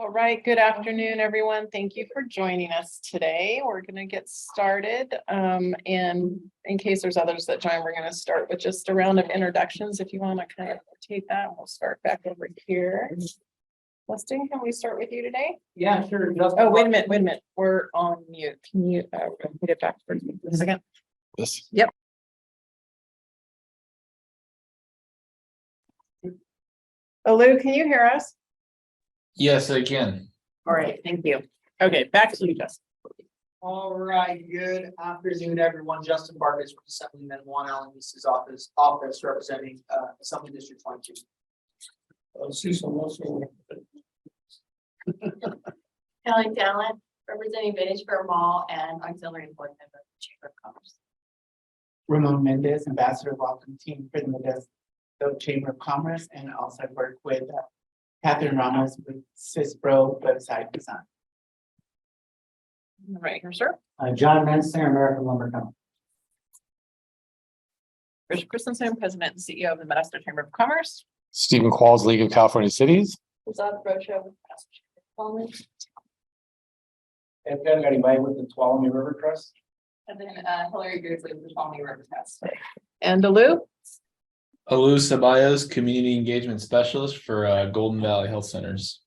All right, good afternoon, everyone. Thank you for joining us today. We're going to get started. And in case there's others that join, we're going to start with just a round of introductions. If you want to kind of rotate that, we'll start back over here. Justin, can we start with you today? Yeah, sure. Oh, wait a minute. We're on mute. Can you put it back for a second? Yes. Yep. Oh, Lou, can you hear us? Yes, I can. All right, thank you. Okay, back to you, Justin. All right, good afternoon, everyone. Justin Vargas from Assemblyman Juan Allen East's office representing Assembly District 22. Kelly Talent, representing Villageburg Mall and auxiliary board member of the Chamber of Commerce. Ramon Mendez, Ambassador Welcome Team for the Modesto Chamber of Commerce, and also work with Catherine Ramos with CISPRO website design. All right, here, sir. John Menster, American Lumber Company. Rich Christensen, President and CEO of the Modesto Chamber of Commerce. Stephen Qualls, League of California Cities. Zad Rocha with Modesto And then anybody with the Tuolumne River Crest. and then Hillary Beardsley with the Tuolumne River Test. And Alou. Alou Ceballos, Community Engagement Specialist for Golden Valley Health Centers.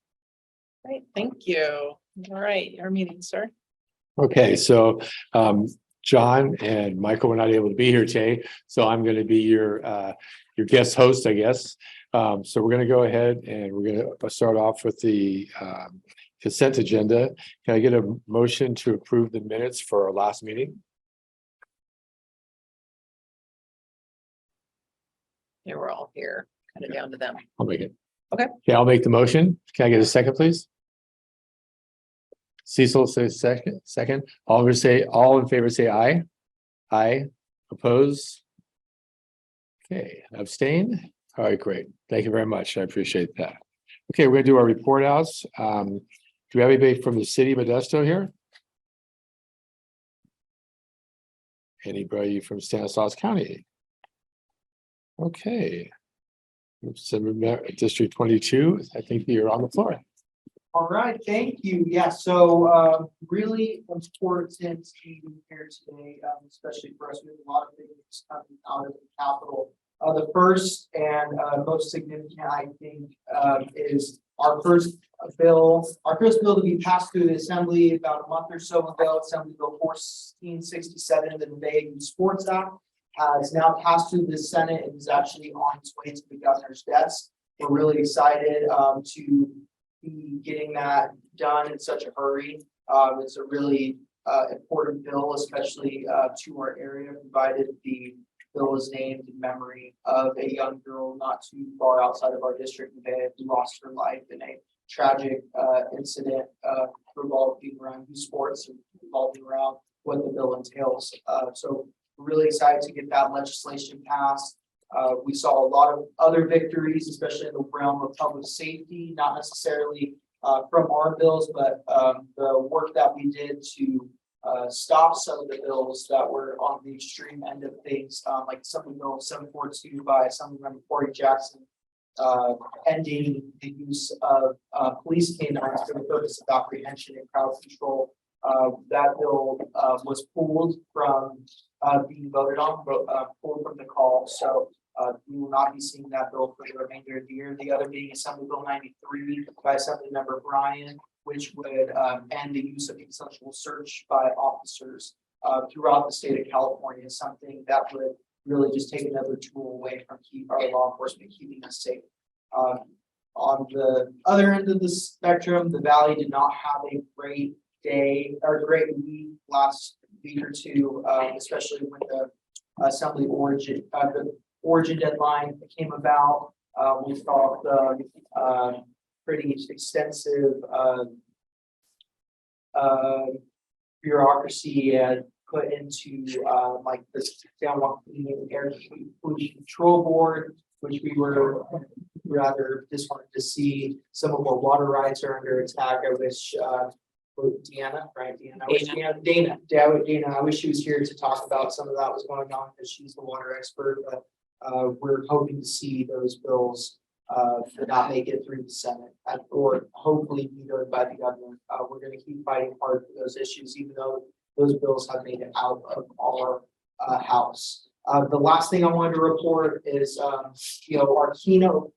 Great, thank you. All right, your meeting, sir. Okay, so John and Michael were not able to be here today, so I'm going to be your guest host, I guess. So we're going to go ahead and we're going to start off with the consent agenda. Can I get a motion to approve the minutes for our last meeting? They were all here, kind of down to them. I'll make it. Okay. Okay, I'll make the motion. Can I get a second, please? Cecil says second. All in favor say aye. Aye. Oppose? Okay, abstain? All right, great. Thank you very much. I appreciate that. Okay, we're gonna do our report outs. Do we have anybody from the city of Modesto here? Anybody from Stanislaus County? Okay. District 22, I think you're on the floor. All right, thank you. Yeah, so really important being here today, especially for us. We have a lot of things coming out of the Capitol. The first and most significant, I think, is our first bill to be passed through the Assembly about a month or so ago. Assembly Bill 1467, the Nevada Youth Sports Act, has now passed through the Senate and is actually on its way to the governor's desk. We're really excited to be getting that done in such a hurry. It's a really important bill, especially to our area, provided the bill is named in memory of a young girl not too far outside of our district who lost her life in a tragic incident revolving around youth sports and revolving around what the bill entails. So we're really excited to get that legislation passed. We saw a lot of other victories, especially in the realm of public safety, not necessarily from our bills, but the work that we did to stop some of the bills that were on the extreme end of things, like Assembly Bill 742 by Assemblymember Corey Jackson, ending the use of police canines for the purpose of apprehension and crowd control. That bill was pulled from being voted on, pulled from the call. So we will not be seeing that bill for the remainder of the year. The other being Assembly Bill 93 by Assemblymember Bryan, which would end the use of consensual search by officers throughout the state of California, something that would really just take another tool away from our law enforcement keeping us safe. On the other end of the spectrum, the Valley did not have a great day or great week last week or two, especially when the Assembly origin deadline came about. We saw the pretty extensive bureaucracy put into like the San Juan Air Pollution Control Board, which we were rather disheartened to see. Some of our water rights are under attack. I wish Deanna, right? Dana. I wish she was here to talk about some of that was going on because she's the water expert. But we're hoping to see those bills did not make it through the Senate or hopefully vetoed by the governor. We're going to keep fighting hard for those issues, even though those bills have made it out of our House. The last thing I wanted to report is, our keynote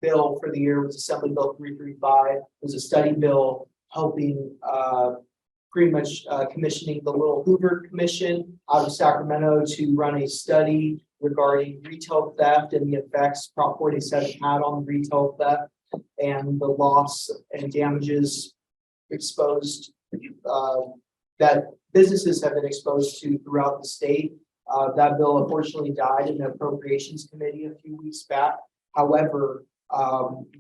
bill for the year was Assembly Bill 335. It was a study bill helping pretty much commissioning the Little Hoover Commission out of Sacramento to run a study regarding retail theft and the effects Prop 47 had on retail theft and the loss and damages exposed that businesses have been exposed to throughout the state. That bill unfortunately died in the Appropriations Committee a few weeks back. However,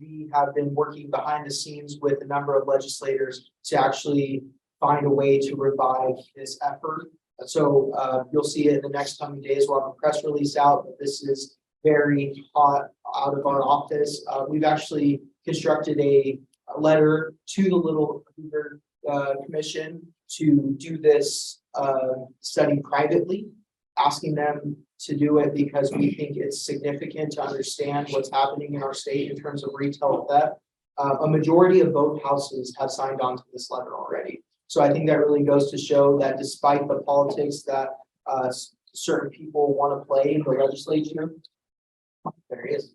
we have been working behind the scenes with a number of legislators to actually find a way to revive this effort. So you'll see it in the next coming days. We'll have a press release out, but this is very hot out of our office. We've actually constructed a letter to the Little Hoover Commission to do this study privately, asking them to do it because we think it's significant to understand what's happening in our state in terms of retail theft. A majority of both houses have signed on to this letter already. So I think that really goes to show that despite the politics that certain people want to play in the legislature, there he is.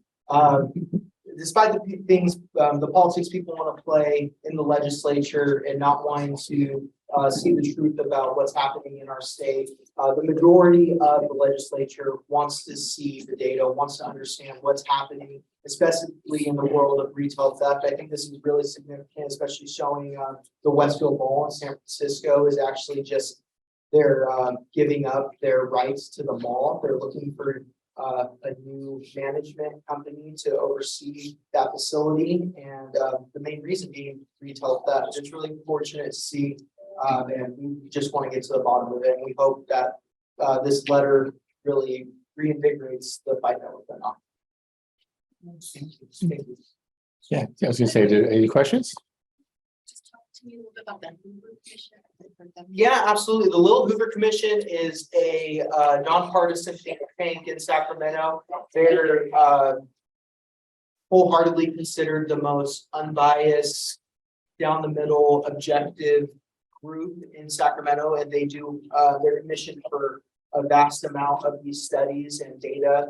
Despite the things, the politics people want to play in the legislature and not wanting to see the truth about what's happening in our state, the majority of the legislature wants to see the data, wants to understand what's happening, especially in the world of retail theft. I think this is really significant, especially showing the Westfield Mall in San Francisco is actually just they're giving up their rights to the mall. They're looking for a new management company to oversee that facility, and the main reason being retail theft. It's really fortunate to see, and we just want to get to the bottom of it. And we hope that this letter really reinvigorates the fight that we're going on. Thank you. Yeah, I was gonna say, any questions? Just talk to me a little bit about that Hoover Commission. Yeah, absolutely. The Little Hoover Commission is a nonpartisan think tank in Sacramento. They're wholeheartedly considered the most unbiased, down the middle, objective group in Sacramento, and they do they're commissioned for a vast amount of these studies and data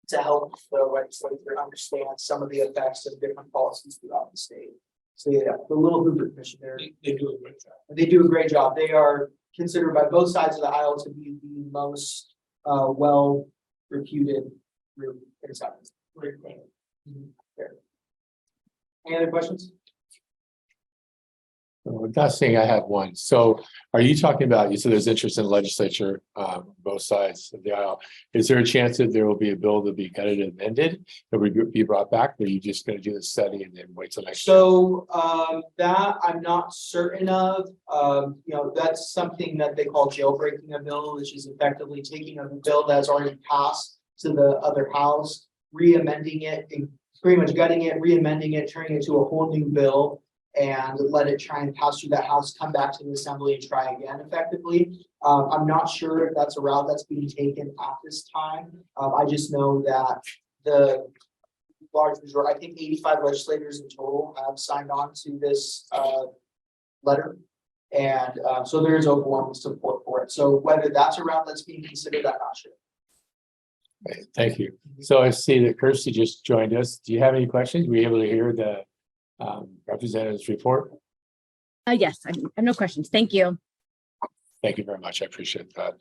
to help the legislature understand some of the effects of different policies throughout the state. So yeah, the Little Hoover Commission, they do a great job. They do a great job. They are considered by both sides of the aisle to be the most well reputed group in Sacramento. Any other questions? Not saying I have one. So are you talking about, you said there's interest in the legislature, both sides of the aisle. Is there a chance that there will be a bill that will be gutted and amended that would be brought back? Or are you just going to do the study and then wait till next year? So that I'm not certain of. That's something that they call jailbreaking a bill, which is effectively taking a bill that's already passed to the other house, re-amending it, and pretty much gutting it, re-amending it, turning it to a whole new bill, and let it try and pass through that house, come back to the assembly and try again effectively. I'm not sure if that's a route that's being taken at this time. I just know that the large majority, I think 85 legislators in total have signed on to this letter. And so there is overwhelming support for it. So whether that's a route that's being considered, I'm not sure. Okay, thank you. So I see that Kirsty just joined us. Do you have any questions? Were you able to hear the representative's report? Yes, I have no questions. Thank you. Thank you very much. I appreciate that.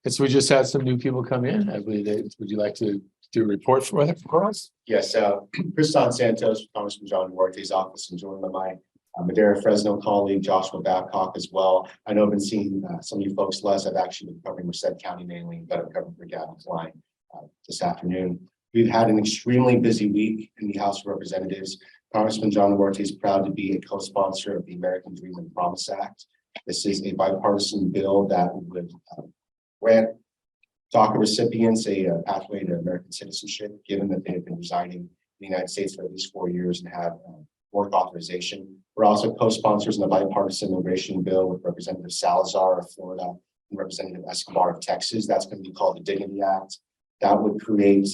And so we just had some new people come in. I believe that, would you like to do a report for us? Yes, Kristan Santos, Congressman John Duarte's office, and joined by my Madera Fresno colleague, Joshua Babcock as well. I know I've been seeing some of you folks less. I've actually been covering Merced County mainly, but I'm covering for Gavin Klein this afternoon. We've had an extremely busy week in the House of Representatives. Congressman John Duarte is proud to be a co-sponsor of the American Dream and Promise Act. This is a bipartisan bill that would grant DACA recipients a pathway to American citizenship, given that they have been residing in the United States for at least 4 years and have work authorization. We're also co-sponsors in the bipartisan immigration bill with Representative Salazar of Florida and Representative Escobar of Texas. That's going to be called the Dignity Act. That would create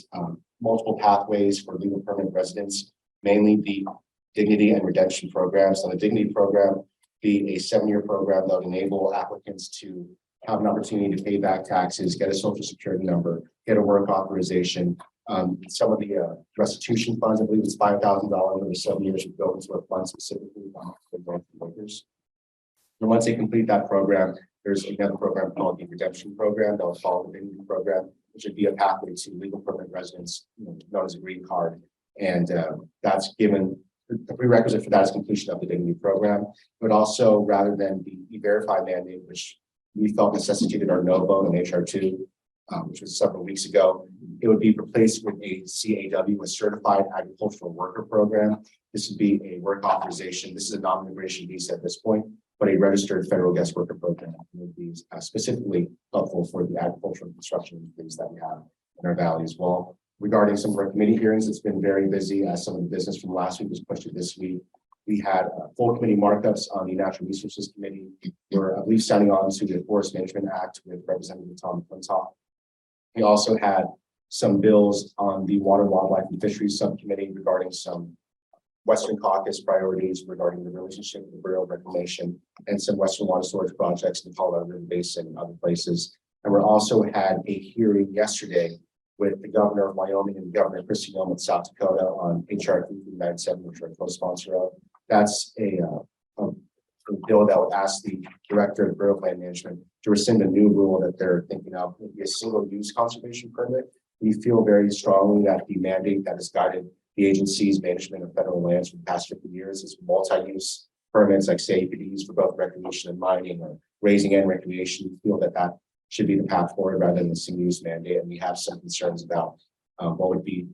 multiple pathways for legal permanent residents, mainly the Dignity and Redemption Program. So the Dignity Program be a 7-year program that would enable applicants to have an opportunity to pay back taxes, get a social security number, get a work authorization. Some of the restitution funds, I believe it's $5,000 over 7 years, would go into a fund specifically for workers. And once they complete that program, there's another program called the Redemption Program that will follow the Dignity Program, which would be a pathway to legal permanent residence, known as a green card. And that's given, the prerequisite for that is completion of the Dignity Program, but also rather than the E-Verify mandate, which we felt necessitated our no vote on HR2, which was several weeks ago, it would be replaced with a CAW, a Certified Agricultural Worker Program. This would be a work authorization. This is a non-immigration visa at this point, but a registered federal guest worker program would be specifically helpful for the agricultural and construction industries that we have in our valley as well. Regarding some of our committee hearings, it's been very busy as some of the business from last week was pushed to this week. We had full committee markups on the Natural Resources Committee. We're, I believe, signing on to the Forest Management Act with Representative Tom Flintoff. We also had some bills on the Water, Wildlife, and Fisheries Subcommittee regarding some Western Caucus priorities regarding the relationship with the Bureau of Reclamation and some Western water storage projects in the Colorado River Basin and other places. And we also had a hearing yesterday with the governor of Wyoming and Governor Kristi Noem of South Dakota on HR 3397, which we're a co-sponsor of. That's a bill that would ask the Director of Bureau of Land Management to rescind a new rule that they're thinking of. It would be a single-use conservation permit. We feel very strongly that the mandate that has guided the agency's management of federal lands for the past 50 years is multi-use permits, like say you could be used for both recreation and mining or raising and recreation. We feel that that should be the path forward rather than the single-use mandate. And we have some concerns about what would be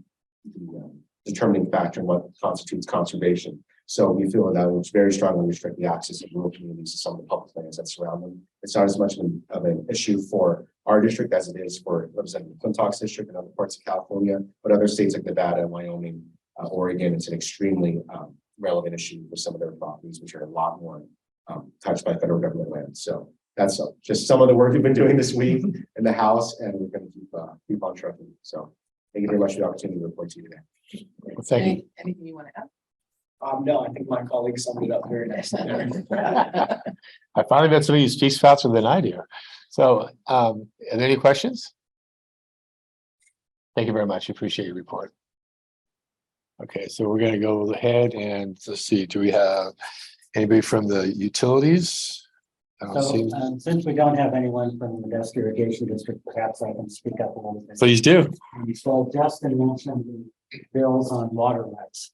the determining factor in what constitutes conservation. So we feel that it would very strongly restrict the access of rural communities to some of the public lands that surround them. It's not as much of an issue for our district as it is for Representative Clintock's district and other parts of California, but other states like Nevada, Wyoming, Oregon, it's an extremely relevant issue for some of their properties, which are a lot more touched by federal government land. So that's just some of the work we've been doing this week in the House, and we're going to keep on trucking. So thank you very much for the opportunity to report to you today. Well, thank you. Anything you want to add? No, I think my colleague summed it up very nicely. I finally met somebody who speaks faster than I do. So, are there any questions? Thank you very much. Appreciate your report. Okay, so we're going to go ahead and let's see. Do we have anybody from the utilities? I don't see. Since we don't have anyone from the Modesto Irrigation District, perhaps I can speak up a little bit. Please do. So Justin mentioned the bills on water rights.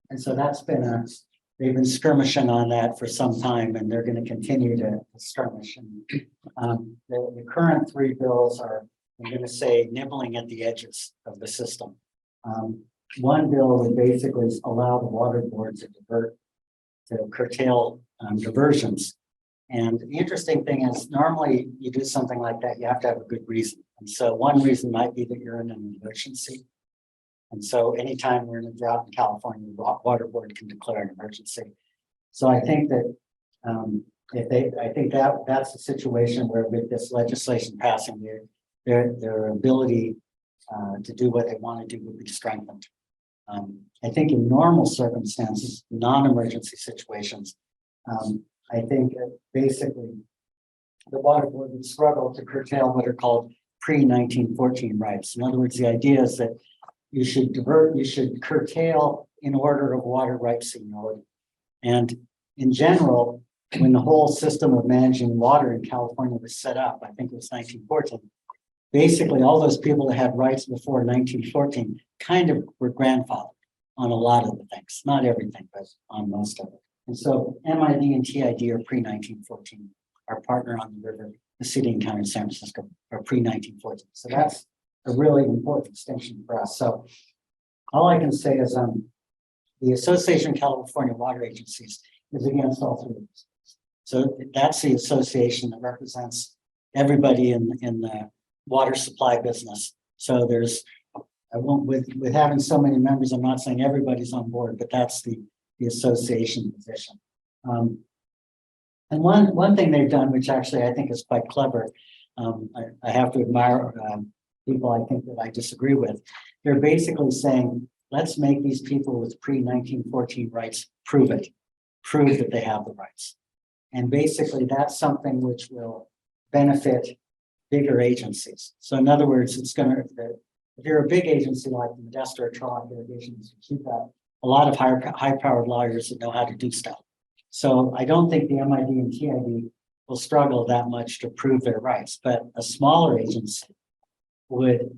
And so that's been they've been skirmishing on that for some time, and they're going to continue to skirmish. And the current 3 bills are, I'm going to say, nibbling at the edges of the system. One bill would basically allow the water board to curtail diversions. And the interesting thing is, normally you do something like that, you have to have a good reason. And so one reason might be that you're in an emergency. And so anytime we're in a drought in California, the water board can declare an emergency. So I think that that's a situation where with this legislation passing, their ability to do what they want to do would be strengthened. I think in normal circumstances, non-emergency situations, I think basically the water board would struggle to curtail what are called pre-1914 rights. In other words, the idea is that you should curtail in order of water rights seniority. And in general, when the whole system of managing water in California was set up, I think it was 1914, basically all those people that had rights before 1914 kind of were grandfathered on a lot of the things, not everything, but on most of it. And so MID and TID are pre-1914. Our partner on the river, the city and county of San Francisco, are pre-1914. So that's a really important distinction for us. So all I can say is the Association of California Water Agencies is against all 3 of these. So that's the association that represents everybody in the water supply business. So there's, I won't, with having so many members, I'm not saying everybody's on board, but that's the association position. And one thing they've done, which actually I think is quite clever, I have to admire people I think that I disagree with. they're basically saying, let's make these people with pre-1914 rights prove it, prove that they have the rights. And basically, that's something which will benefit bigger agencies. So in other words, it's going to, if you're a big agency like the Modesto or Trolloc Irrigations, you keep that a lot of high-powered lawyers that know how to do stuff. So I don't think the MID and TID will struggle that much to prove their rights, but a smaller agency would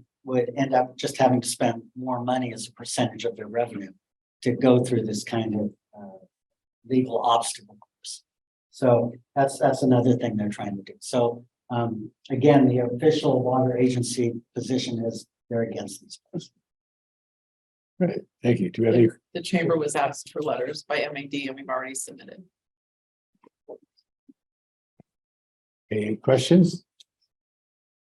end up just having to spend more money as a percentage of their revenue to go through this kind of legal obstacle course. So that's another thing they're trying to do. So again, the official water agency position is they're against these things. Right, thank you. Do we have any? The chamber was asked for letters by MAD and we've already submitted. Any questions?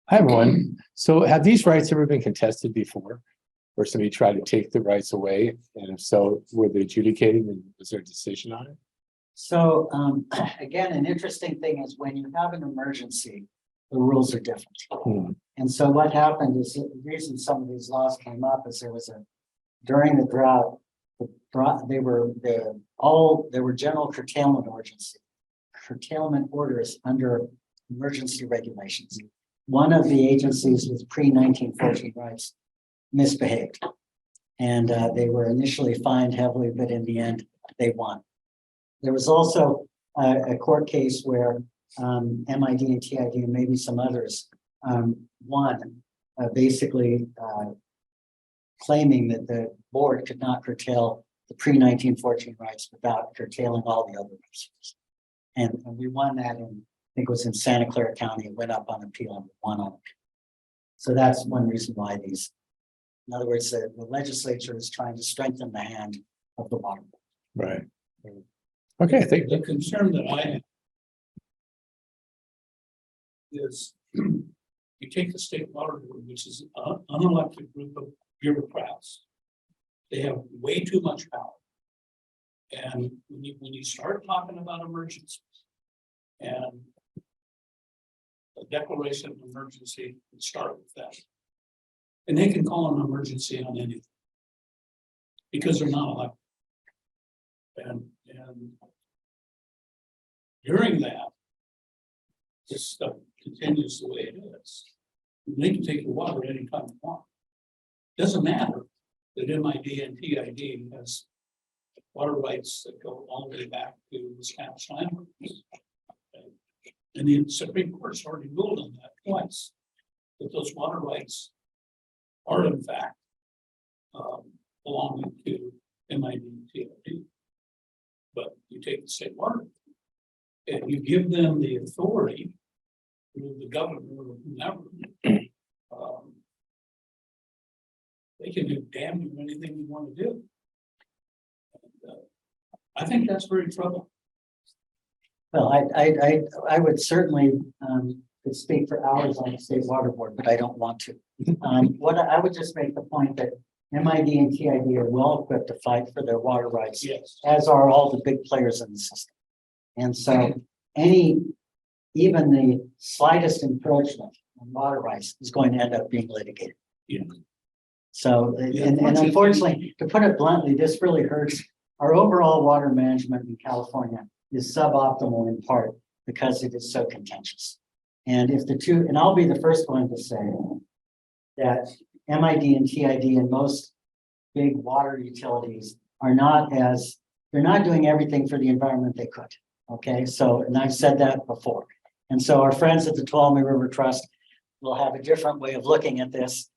I have one. So have these rights ever been contested before? Where somebody tried to take the rights away? And if so, were they adjudicated and was there a decision on it? So again, an interesting thing is when you have an emergency, the rules are different. And so what happened is the reason some of these laws came up is there was during the drought, there were general curtailment orders under emergency regulations. One of the agencies with pre-1914 rights misbehaved. And they were initially fined heavily, but in the end, they won. There was also a court case where MID and TID and maybe some others won, basically claiming that the board could not curtail the pre-1914 rights without curtailing all the other rights. And we won that in, I think it was in Santa Clara County. It went up on appeal and won on appeal. So that's one reason why these, in other words, the legislature is trying to strengthen the hand of the water board. Right. Okay, I think. The concern that I have is you take the state water board, which is an unelected group of bureaucrats. They have way too much power. And when you start talking about emergencies and a declaration of emergency, we start with that. And they can call an emergency on anything because they're not elected. And during that, this stuff continues the way it is. They can take the water anytime they want. Doesn't matter that MID and TID has water rights that go all the way back to Wisconsin landlords. And the Supreme Court's already ruled on that twice, that those water rights are in fact belonging to MID and TID. But you take the state water and you give them the authority through the governor or whomever, they can do damn near anything you want to do. And, I think that's very troubling. Well, I would certainly could speak for hours on the state water board, but I don't want to. What I would just make the point that MID and TID are well equipped to fight for their water rights, Yes. as are all the big players in the system. And so even the slightest encroachment on water rights is going to end up being litigated. Yeah. So, and unfortunately, to put it bluntly, this really hurts. Our overall water management in California is suboptimal in part because it is so contentious. And if the two, and I'll be the first one to say that MID and TID and most big water utilities are they're not doing everything for the environment they could. Okay, so, and I've said that before. And so our friends at the Tuolumne River Trust will have a different way of looking at this.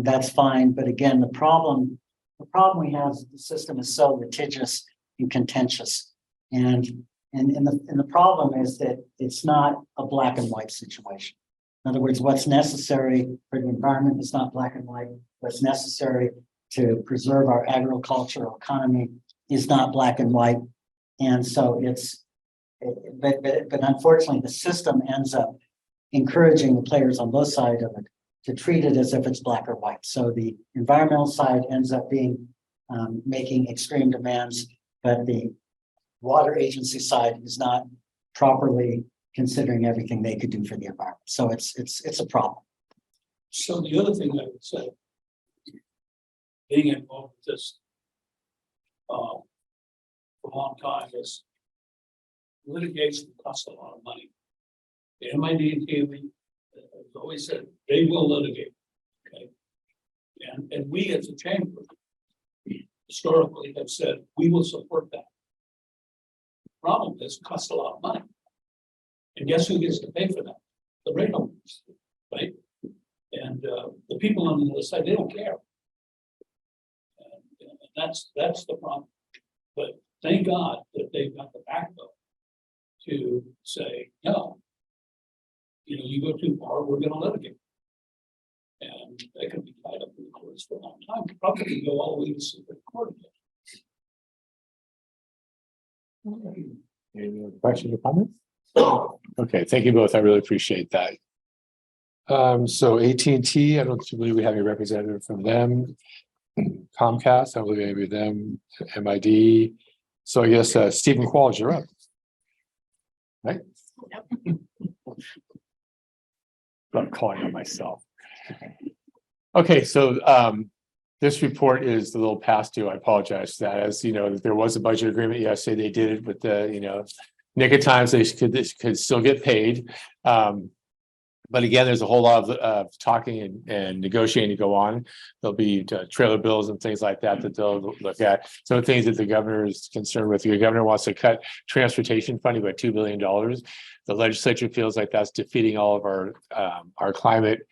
That's fine. But again, the problem we have is the system is so litigious and contentious. And the problem is that it's not a black and white situation. In other words, what's necessary for the environment is not black and white. What's necessary to preserve our agricultural economy is not black and white. And so but unfortunately, the system ends up encouraging the players on both sides of it to treat it as if it's black or white. So the environmental side ends up being making extreme demands, but the water agency side is not properly considering everything they could do for the environment. So it's a problem. So the other thing I would say being involved with this for a long time is litigation costs a lot of money. The MID and TAMI has always said they will litigate, okay? And we as a chamber historically have said we will support that. Problem is, it costs a lot of money. And guess who gets to pay for that? The rate owners, right? And the people on the other side, they don't care. And that's the problem. But thank God that they've got the backbone to say, no, you go too far, we're gonna litigate. And they could be tied up in the courts for a long time, probably go all the way to Supreme Court again. Any other questions or comments? Okay, thank you both. I really appreciate that. So AT&T, I don't believe we have any representative from them. Comcast, I don't believe any of them, MID. So I guess Stephen Qualls, you're up. Right? I'm calling on myself. Okay, so this report is a little past due. I apologize for that. As you know, there was a budget agreement yesterday. They did it with the nick of times. They could still get paid. But again, there's a whole lot of talking and negotiating to go on. There'll be trailer bills and things like that they'll look at. Some of the things that the governor is concerned with. The governor wants to cut transportation funding by $2 billion. The legislature feels like that's defeating all of our climate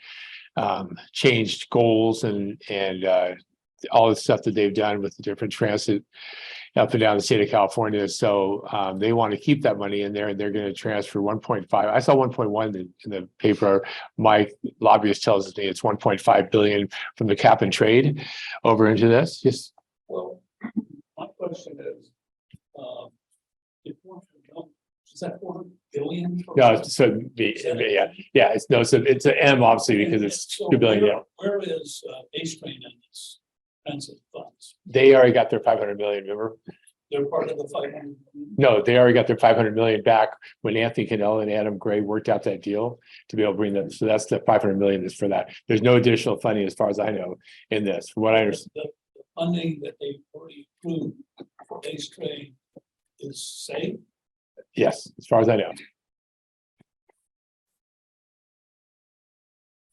changed goals and all the stuff that they've done with the different transit up and down the state of California. So they want to keep that money in there, and they're going to transfer 1.5. I saw 1.1 in the paper. My lobbyist tells me it's 1.5 billion from the cap and trade over into this. Yes. Well, my question is, is that 400 billion? No, so yeah, it's an M obviously because it's So 2 billion. Yeah, where is Base Train in this transit funds? they already got their 500 million. Remember? They're part of the 500. No, they already got their 500 million back when Anthony Cannell and Adam Gray worked out that deal to be able to bring them. So that's the 500 million is for that. There's no additional funding as far as I know in this. From what I understand. The funding that they've already approved for Base Train is safe. Yes, as far as I know.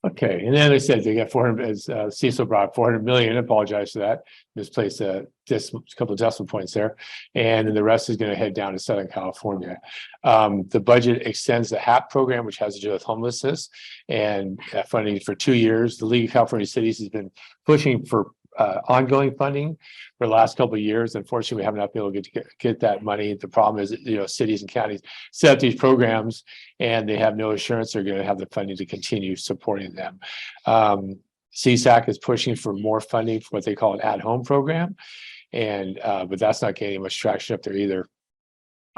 Okay, and then they said they got 400, as Cecil brought 400 million. I apologize for that. Misplaced just a couple of decimal points there. And then the rest is going to head down to Southern California. The budget extends the HAP program, which has to do with homelessness and funding for 2 years. The League of California Cities has been pushing for ongoing funding for the last couple of years. Unfortunately, we haven't been able to get that money. The problem is, cities and counties set up these programs and they have no assurance they're going to have the funding to continue supporting them. CSAC is pushing for more funding for what they call an at-home program, and but that's not gaining much traction up there either.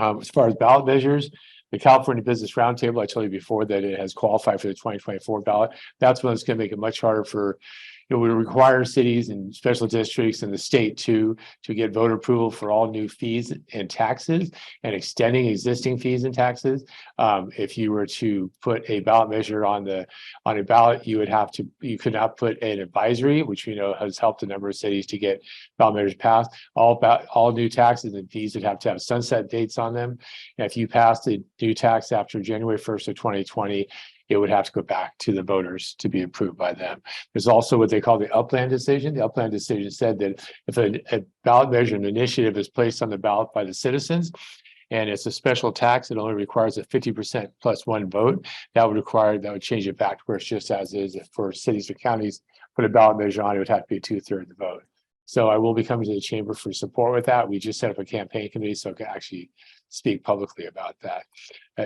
As far as ballot measures, the California Business Roundtable, I told you before that it has qualified for the 2024 ballot. That's one that's going to make it much harder for. It would require cities and special districts in the state to get voter approval for all new fees and taxes and extending existing fees and taxes. If you were to put a ballot measure on a ballot, you could not put an advisory, which we know has helped a number of cities to get ballot measures passed. All new taxes and fees would have to have sunset dates on them. And if you passed a new tax after January 1st of 2020, it would have to go back to the voters to be approved by them. There's also what they call the Upland decision. The Upland decision said that if a ballot measure, an initiative is placed on the ballot by the citizens, and it's a special tax, it only requires a 50% plus one vote. That would change it back to where it's just as is. If for cities or counties put a ballot measure on, it would have to be 2/3 the vote. So I will be coming to the chamber for support with that. We just set up a campaign committee so I can actually speak publicly about that.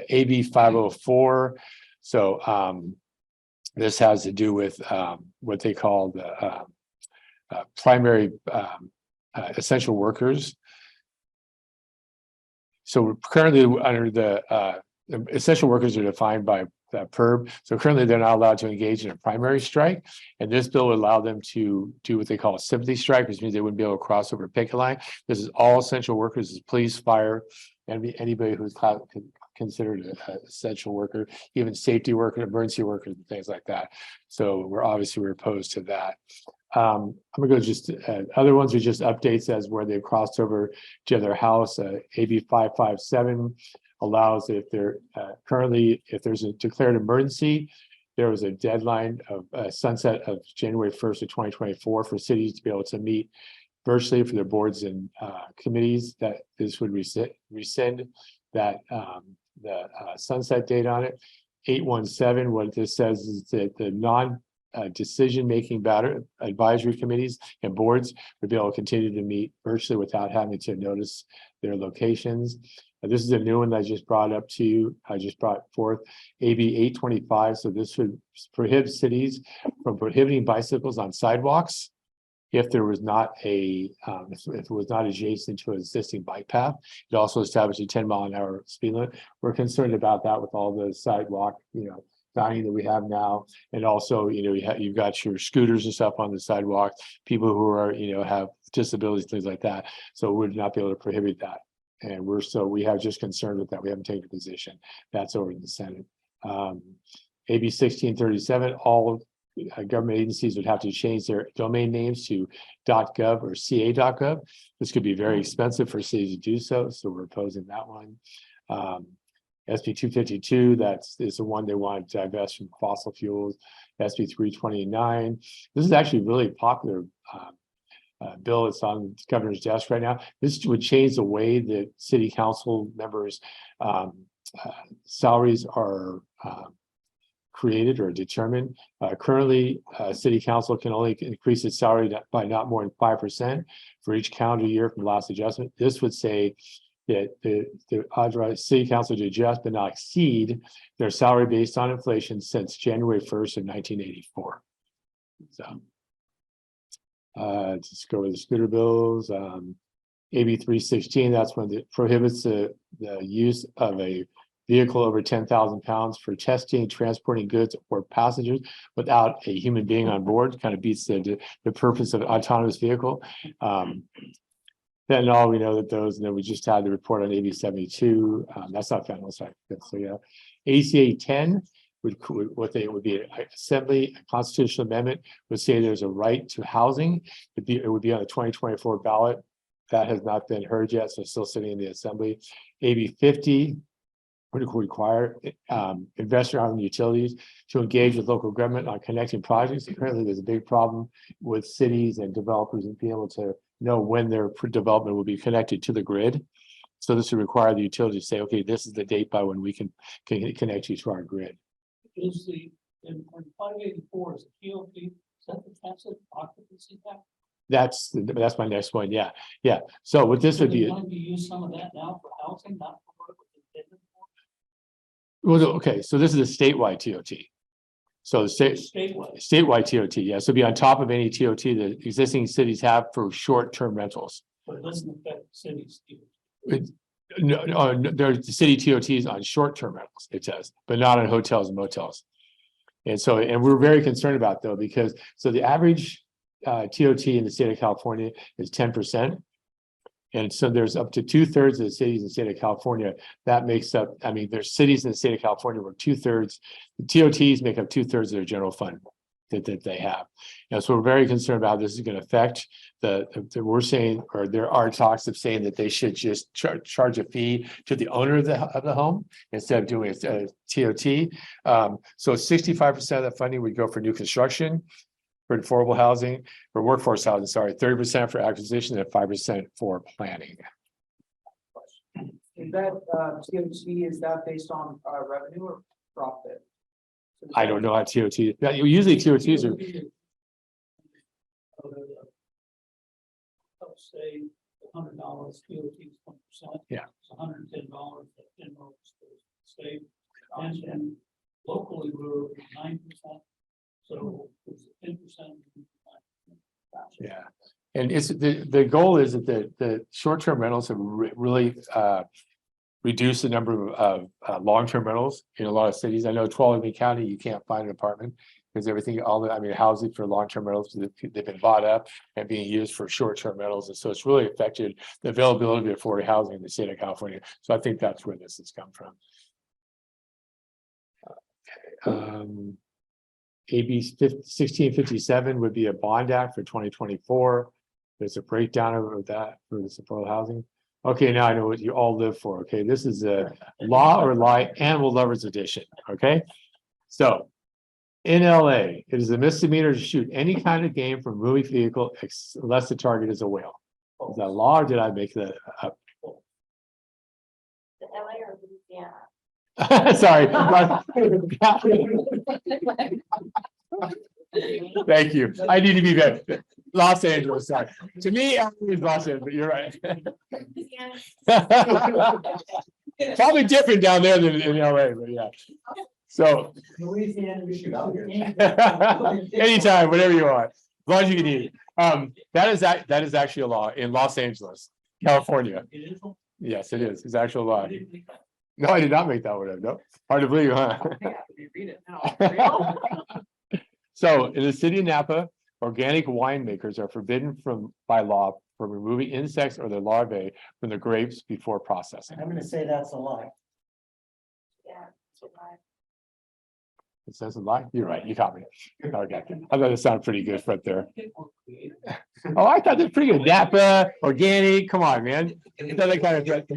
AB 504. So this has to do with what they call the primary essential workers. So we're currently under the essential workers are defined by PERB. So currently they're not allowed to engage in a primary strike. And this bill would allow them to do what they call a sympathy strike, which means they wouldn't be able to cross over a picket line. This is all essential workers, is police, fire, and anybody who's considered a essential worker, even safety worker, emergency workers, and things like that. So we're opposed to that. I'm gonna go just, other ones are just updates as where they've crossed over to their house. AB 557 allows if they're currently, if there's a declared emergency, there was a deadline of sunset of January 1st of 2024 for cities to be able to meet virtually for their boards and committees, that this would rescind that the sunset date on it. 817, what this says is that the decision-making advisory committees and boards would be able to continue to meet virtually without having to notice their locations. This is a new one that I just brought up to you. I just brought forth AB 825. So this would prohibit cities from prohibiting bicycles on sidewalks if there was not if it was not adjacent to an existing bike path. It also established a 10-mile-an-hour speed limit. We're concerned about that with all the sidewalk, dining that we have now. And also, you've got your scooters and stuff on the sidewalk, people who are, have disabilities, things like that. So we would not be able to prohibit that. And we have just concern with that. We haven't taken a position. That's over in the Senate. AB 1637, all government agencies would have to change their domain names to .gov or ca.gov. This could be very expensive for cities to do so. So we're opposing that one. SB 252, is the one they want to divest from fossil fuels. SB 329. This is actually really popular bill. It's on the governor's desk right now. This would change the way that city council members' salaries are created or determined. Currently, city council can only increase its salary by not more than 5% for each calendar year from last adjustment. This would say that the authorized city council to adjust but not exceed their salary based on inflation since January 1st of 1984. So just go with the scooter bills. AB 316, that's when it prohibits the use of a vehicle over 10,000 pounds for testing, transporting goods or passengers without a human being on board. Kind of beats the purpose of an autonomous vehicle. Then all we know that those, and then we just had the report on AB 72. That's not federal, sorry. So yeah, ACA 10 would would be an assembly, a constitutional amendment would say there's a right to housing. It would be on the 2024 ballot. That has not been heard yet, so it's still sitting in the assembly. AB 50 would require investor-owned utilities to engage with local government on connecting projects. Currently, there's a big problem with cities and developers and being able to know when their development will be connected to the grid. So this would require the utility to say, okay, this is the date by when we can connect you to our grid. Is in 584 is the TOP, is that the passive occupancy tax? That's my next one. Yeah. So what this would be. Want to use some of that now for housing, not for what it was intended for? Well, okay, so this is a statewide TOT. So the statewide TOT, yeah. So be on top of any TOT that existing cities have for short-term rentals. But it doesn't affect cities. No, there's the city TOTs on short-term rentals, it says, but not on hotels and motels. And so, and we're very concerned about though, because so the average TOT in the state of California is 10%. And so there's up to 2/3 of the cities in the state of California that makes up, I mean, there's cities in the state of California where 2/3, the TOTs make up 2/3 of their general fund that they have. So we're very concerned about how this is going to affect we're saying, or there are talks of saying that they should just charge a fee to the owner of the home instead of doing a TOT. So 65% of the funding would go for new construction, for affordable housing, for workforce housing, 30% for acquisition and 5% for planning. Is that TOT, is that based on revenue or profit? I don't know how TOT, usually TOTs are. Let's say $100 TOT is 20%. Yeah. It's $110 at $10 for the state. And locally we're 9%. So it's 10%. Yeah. And it's the goal is that the short-term rentals have really reduced the number of long-term rentals in a lot of cities. I know Tuolumne County, you can't find an apartment because everything, housing for long-term rentals, they've been bought up and being used for short-term rentals. And so it's really affected the availability of affordable housing in the state of California. So I think that's where this has come from. AB 1657 would be a bond act for 2024. There's a breakdown of that for the supportive housing. Okay, now I know what you all live for. Okay, this is a law or lie animal lovers edition. Okay, so in LA, it is a misdemeanor to shoot any kind of game from a moving vehicle unless the target is a whale. Is that law or did I make that up? The LA or Louisiana? Sorry. Thank you. I need to be better. Los Angeles, sorry. To me, LA is Los Angeles, but you're right. Probably different down there than in LA, but yeah. So. Louisiana, we shoot out here. Anytime, whatever you want, as long as you can eat. That is actually a law in Los Angeles, California. Yes, it is. It's actual law. No, I did not make that one up. No, hard to believe, huh? Read it now. So in the city of Napa, organic winemakers are forbidden by law from removing insects or their larvae from the grapes before processing. I'm gonna say that's a lie. Yeah. It says a lie. You're right. You caught me. Okay. I thought it sounded pretty good right there. Oh, I thought that's pretty good. Napa, organic. Come on, man. I thought that kind of.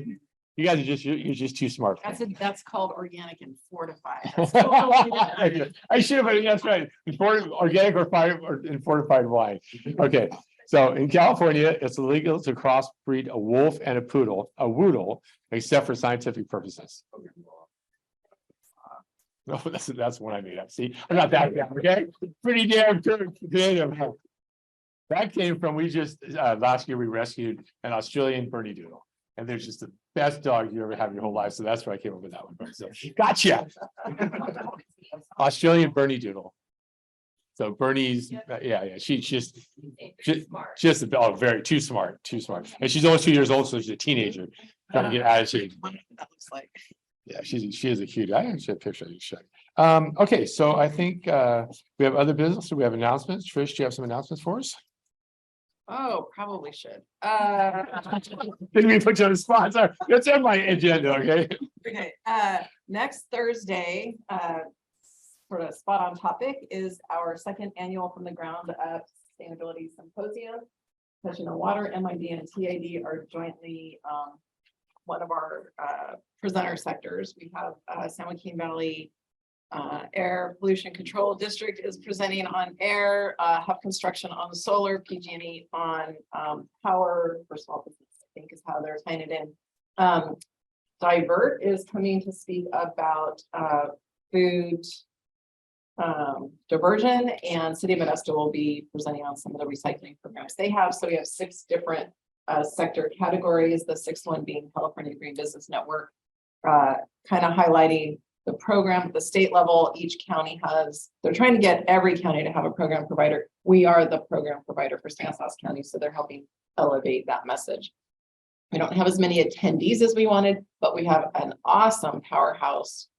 You guys are you're just too smart. That's called organic and fortified. That's totally different. I should have, that's right. Organic and fortified wine. Okay, so in California, it's illegal to crossbreed a wolf and a woodle, except for scientific purposes. No, that's one I made up. See, I'm not that bad, okay? Pretty damn creative. That came from, last year we rescued an Australian Bernedoodle. And they're just the best dog you ever have in your whole life. So that's where I came up with that one from. So gotcha. Australian Bernedoodle. So Bernie's, yeah, she's just very too smart. And she's only 2 years old, so she's a teenager trying to get attitude. That looks like. Yeah, she is a cutie. I actually have a picture of you show. Okay, so I think we have other business. So we have announcements. Trish, do you have some announcements for us? Oh, probably should. Didn't we put you on the spot? Sorry, that's on my agenda, okay? Okay, next Thursday, sort of spot on topic is our second annual From the Ground Up Sustainability Symposium. Touching on Water, MID and TID are jointly one of our presenter sectors. We have San Joaquin Valley Air Pollution Control District is presenting on air, Hub Construction on solar, PG&E on power for small business, I think is how they're tying it in. Divert is coming to speak about food diversion, and City of Modesto will be presenting on some of the recycling programs they have. So we have 6 different sector categories, the 6th one being California Green Business Network, kind of highlighting the program at the state level. Each county they're trying to get every county to have a program provider. We are the program provider for Stanislaus County, so they're helping elevate that message. We don't have as many attendees as we wanted, but we have an awesome powerhouse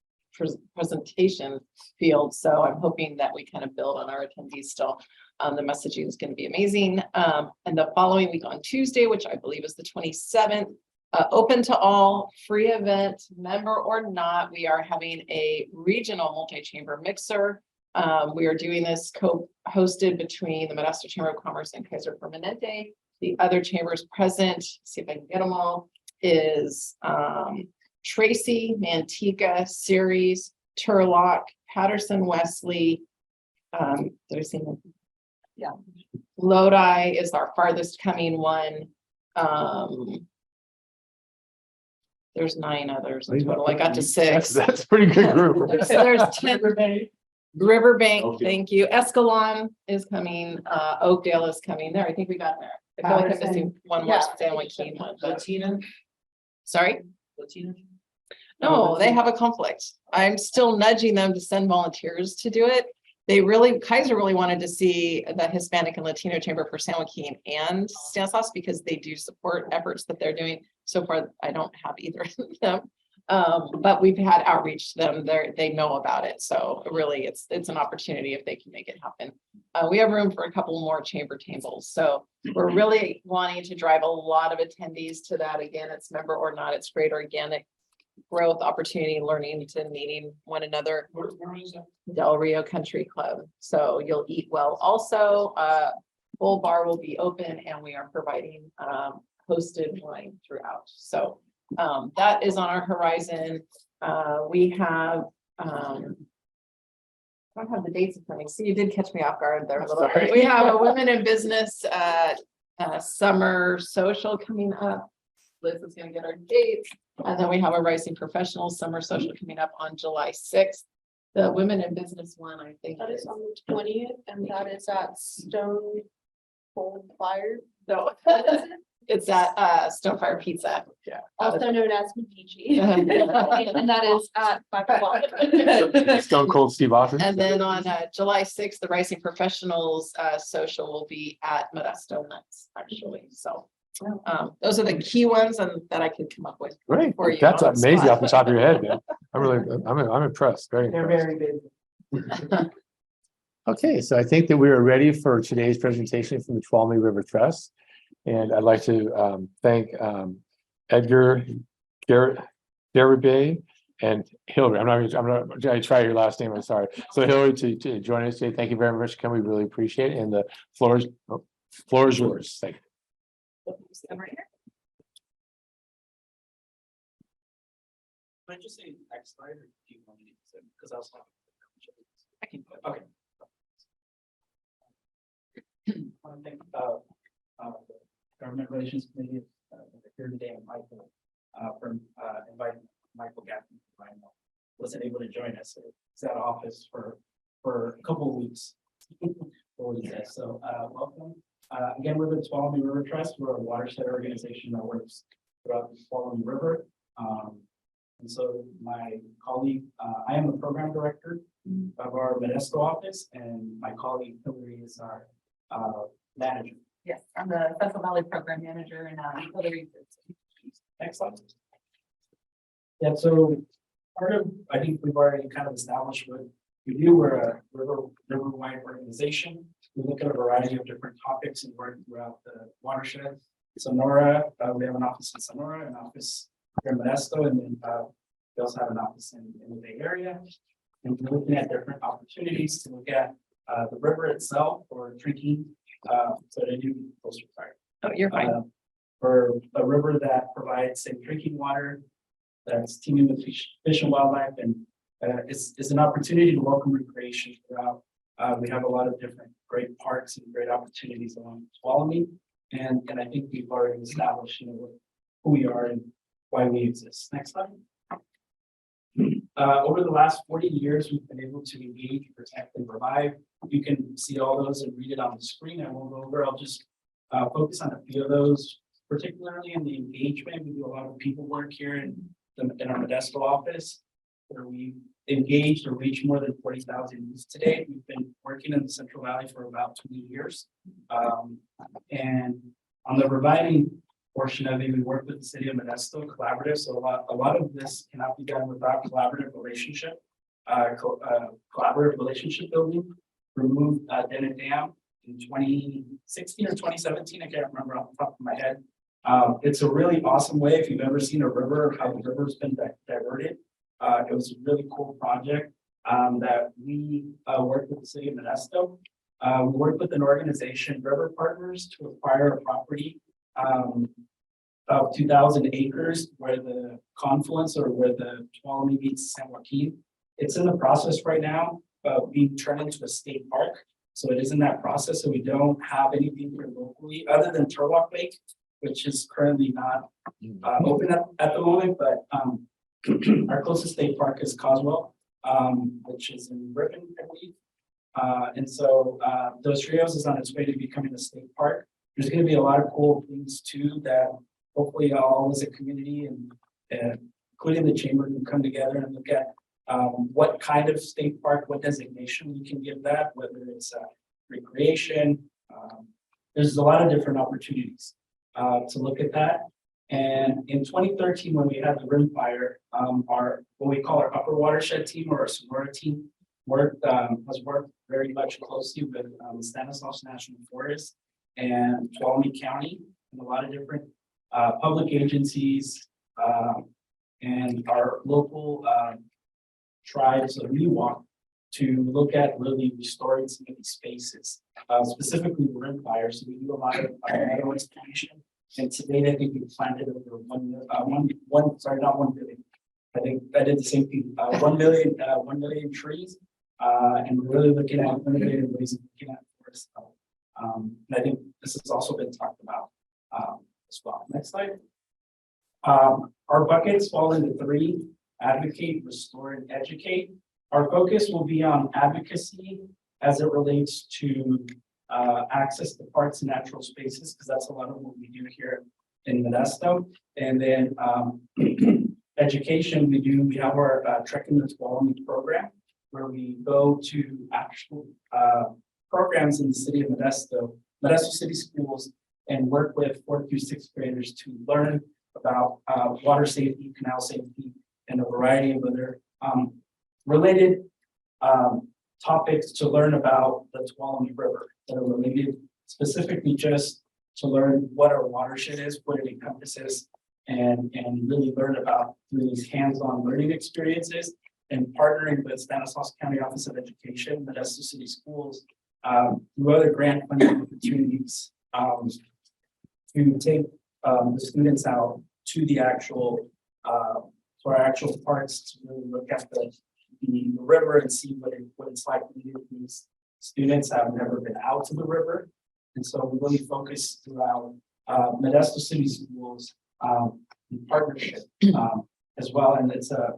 presentation field. So I'm hoping that we kind of build on our attendees still. The messaging is going to be amazing. And the following week on Tuesday, which I believe is the 27th, open to all, free event, member or not, we are having a regional multi-chamber mixer. We are doing this co-hosted between the Modesto Chamber of Commerce and Kaiser Permanente. The other chambers present, see if I can get them all, is Tracy, Manteca, Ceres, Turlock, Patterson, Wesley. Did I see them? Yeah. Lodi is our farthest coming one. There's 9 others in total. I got to 6. That's a pretty good group. So there's 10. Riverbank, thank you. Escalon is coming. Oakdale is coming there. I think we got there. I feel like I'm missing one more San Joaquin one. Latina. Sorry? Latina. No, they have a conflict. I'm still nudging them to send volunteers to do it. Kaiser really wanted to see the Hispanic and Latino Chamber for San Joaquin and Stanislaus because they do support efforts that they're doing. So far, I don't have either of them. But we've had outreach to them. They know about it. So really it's an opportunity if they can make it happen. We have room for a couple more chamber tables. So we're really wanting to drive a lot of attendees to that. Again, it's member or not, it's great organic growth, opportunity, learning to meeting one another. Where is that? Del Rio Country Club. So you'll eat well. Also, full bar will be open and we are providing hosted wine throughout. So that is on our horizon. We have I don't have the dates in front of me. So you did catch me off guard there a little Sorry. bit. We have a women in business summer social coming up. Liz is gonna get our dates. And then we have a rising professionals summer social coming up on July 6th. The women in business one, I think. That is on the 20th, and that is at Stone Cold Fire, No, it's at Stonefire Pizza. Yeah. also known as Medici. And that is at 5 o'clock. Stone Cold Steve Austin. And then on July 6th, the Rising Professionals social will be at Modesto Nuts, actually. So those are the key ones and that I could come up with. Great. For you That's on the amazing spot. off the top of your head, man. I'm impressed. Very They're impressed. very busy. Okay, so I think that we are ready for today's presentation from the Tuolumne River Trust. And I'd like to thank Edgar Garibay and Hillary. I'm not gonna try your last name, I'm sorry. So Hillary to join us today. Thank you very much, Ken. We really appreciate it. And the floor is yours. Thank you. Can I just say next slide or do you want me to, because I was talking. I can, okay. I want to thank the Government Relations Committee here today and Michael for inviting Michael Gaffney. I wasn't able to join us. He's out of office for a couple of weeks. So welcome. Again, we're the Tuolumne River Trust. We're a watershed organization that works throughout the Tuolumne River. And so my colleague, I am the program director of our Modesto office, and my colleague Hillary is our manager. Yes, I'm the Central Valley Program Manager and Excellent. Yeah, so part of, I think we've already kind of established what we do. We're a river-wide organization. We look at a variety of different topics and work throughout the watershed. Sonora, we have an office in Sonora, an office here in Modesto, and then we also have an office in the Bay Area. And we're looking at different opportunities to look at the river itself for drinking. So they do closer fire. Oh, you're fine. For a river that provides safe drinking water, that's teeming with fish and wildlife, and it's an opportunity to welcome recreation throughout. We have a lot of different great parks and great opportunities along Tuolumne, and I think we've already established, who we are and why we exist. Next slide. Over the last 40 years, we've been able to engage, protect, and revive. You can see all those and read it on the screen. I won't go over. I'll just focus on a few of those, particularly in the engagement. We do a lot of people work here in our Modesto office, where we engaged or reached more than 40,000 youth today. We've been working in the Central Valley for about 20 years. And on the reviving portion of it, we work with the city of Modesto collaborative. So a lot of this cannot be done without collaborative relationship building. Removed Dennett Dam in 2016 or 2017. I can't remember off the top of my head. It's a really awesome way. If you've ever seen a river, how the river's been diverted. It was a really cool project that we worked with the city of Modesto. We worked with an organization, River Partners, to acquire a property of 2,000 acres where the confluence or where the Tuolumne meets San Joaquin. It's in the process right now of being turned into a state park. So it is in that process. So we don't have anything here locally other than Turlock Lake, which is currently not open at the moment, but our closest state park is Coswell, which is in Ripon, I believe. And so Dos Rios is on its way to becoming a state park. There's going to be a lot of cool things too that hopefully all as a community and including the chamber can come together and look at what kind of state park, what designation we can give that, whether it's recreation. There's a lot of different opportunities to look at that. And in 2013, when we had the rim fire, our what we call our upper watershed team or our Sonora team has worked very much closely with Stanislaus National Forest and Tuolumne County and a lot of different public agencies and our local tribes of Miwok to look at really restoring some of these spaces, specifically the rimfire. So we do a lot of meadow excavation. And today, I think we planted over not 1 billion. I think I did the same thing, 1 million trees. And we're really looking at innovative ways of looking at forests. And I think this has also been talked about as well. Next slide. Our buckets fall into 3: advocate, restore, and educate. Our focus will be on advocacy as it relates to access to parks and natural spaces, because that's a lot of what we do here in Modesto. And then education, we have our Trekking the Tuolumne program, where we go to actual programs in the city of Modesto City Schools, and work with 4th through 6th graders to learn about water safety, canal safety, and a variety of other related topics to learn about the Tuolumne River that are related specifically just to learn what our watershed is, what it encompasses, and really learn about through these hands-on learning experiences, and partnering with Stanislaus County Office of Education, Modesto City Schools, through other grant funding opportunities to take the students out to the actual to our actual parks to really look at the river and see what it's like. These students have never been out to the river, and so we really focus throughout Modesto City Schools in partnership as well, and it's a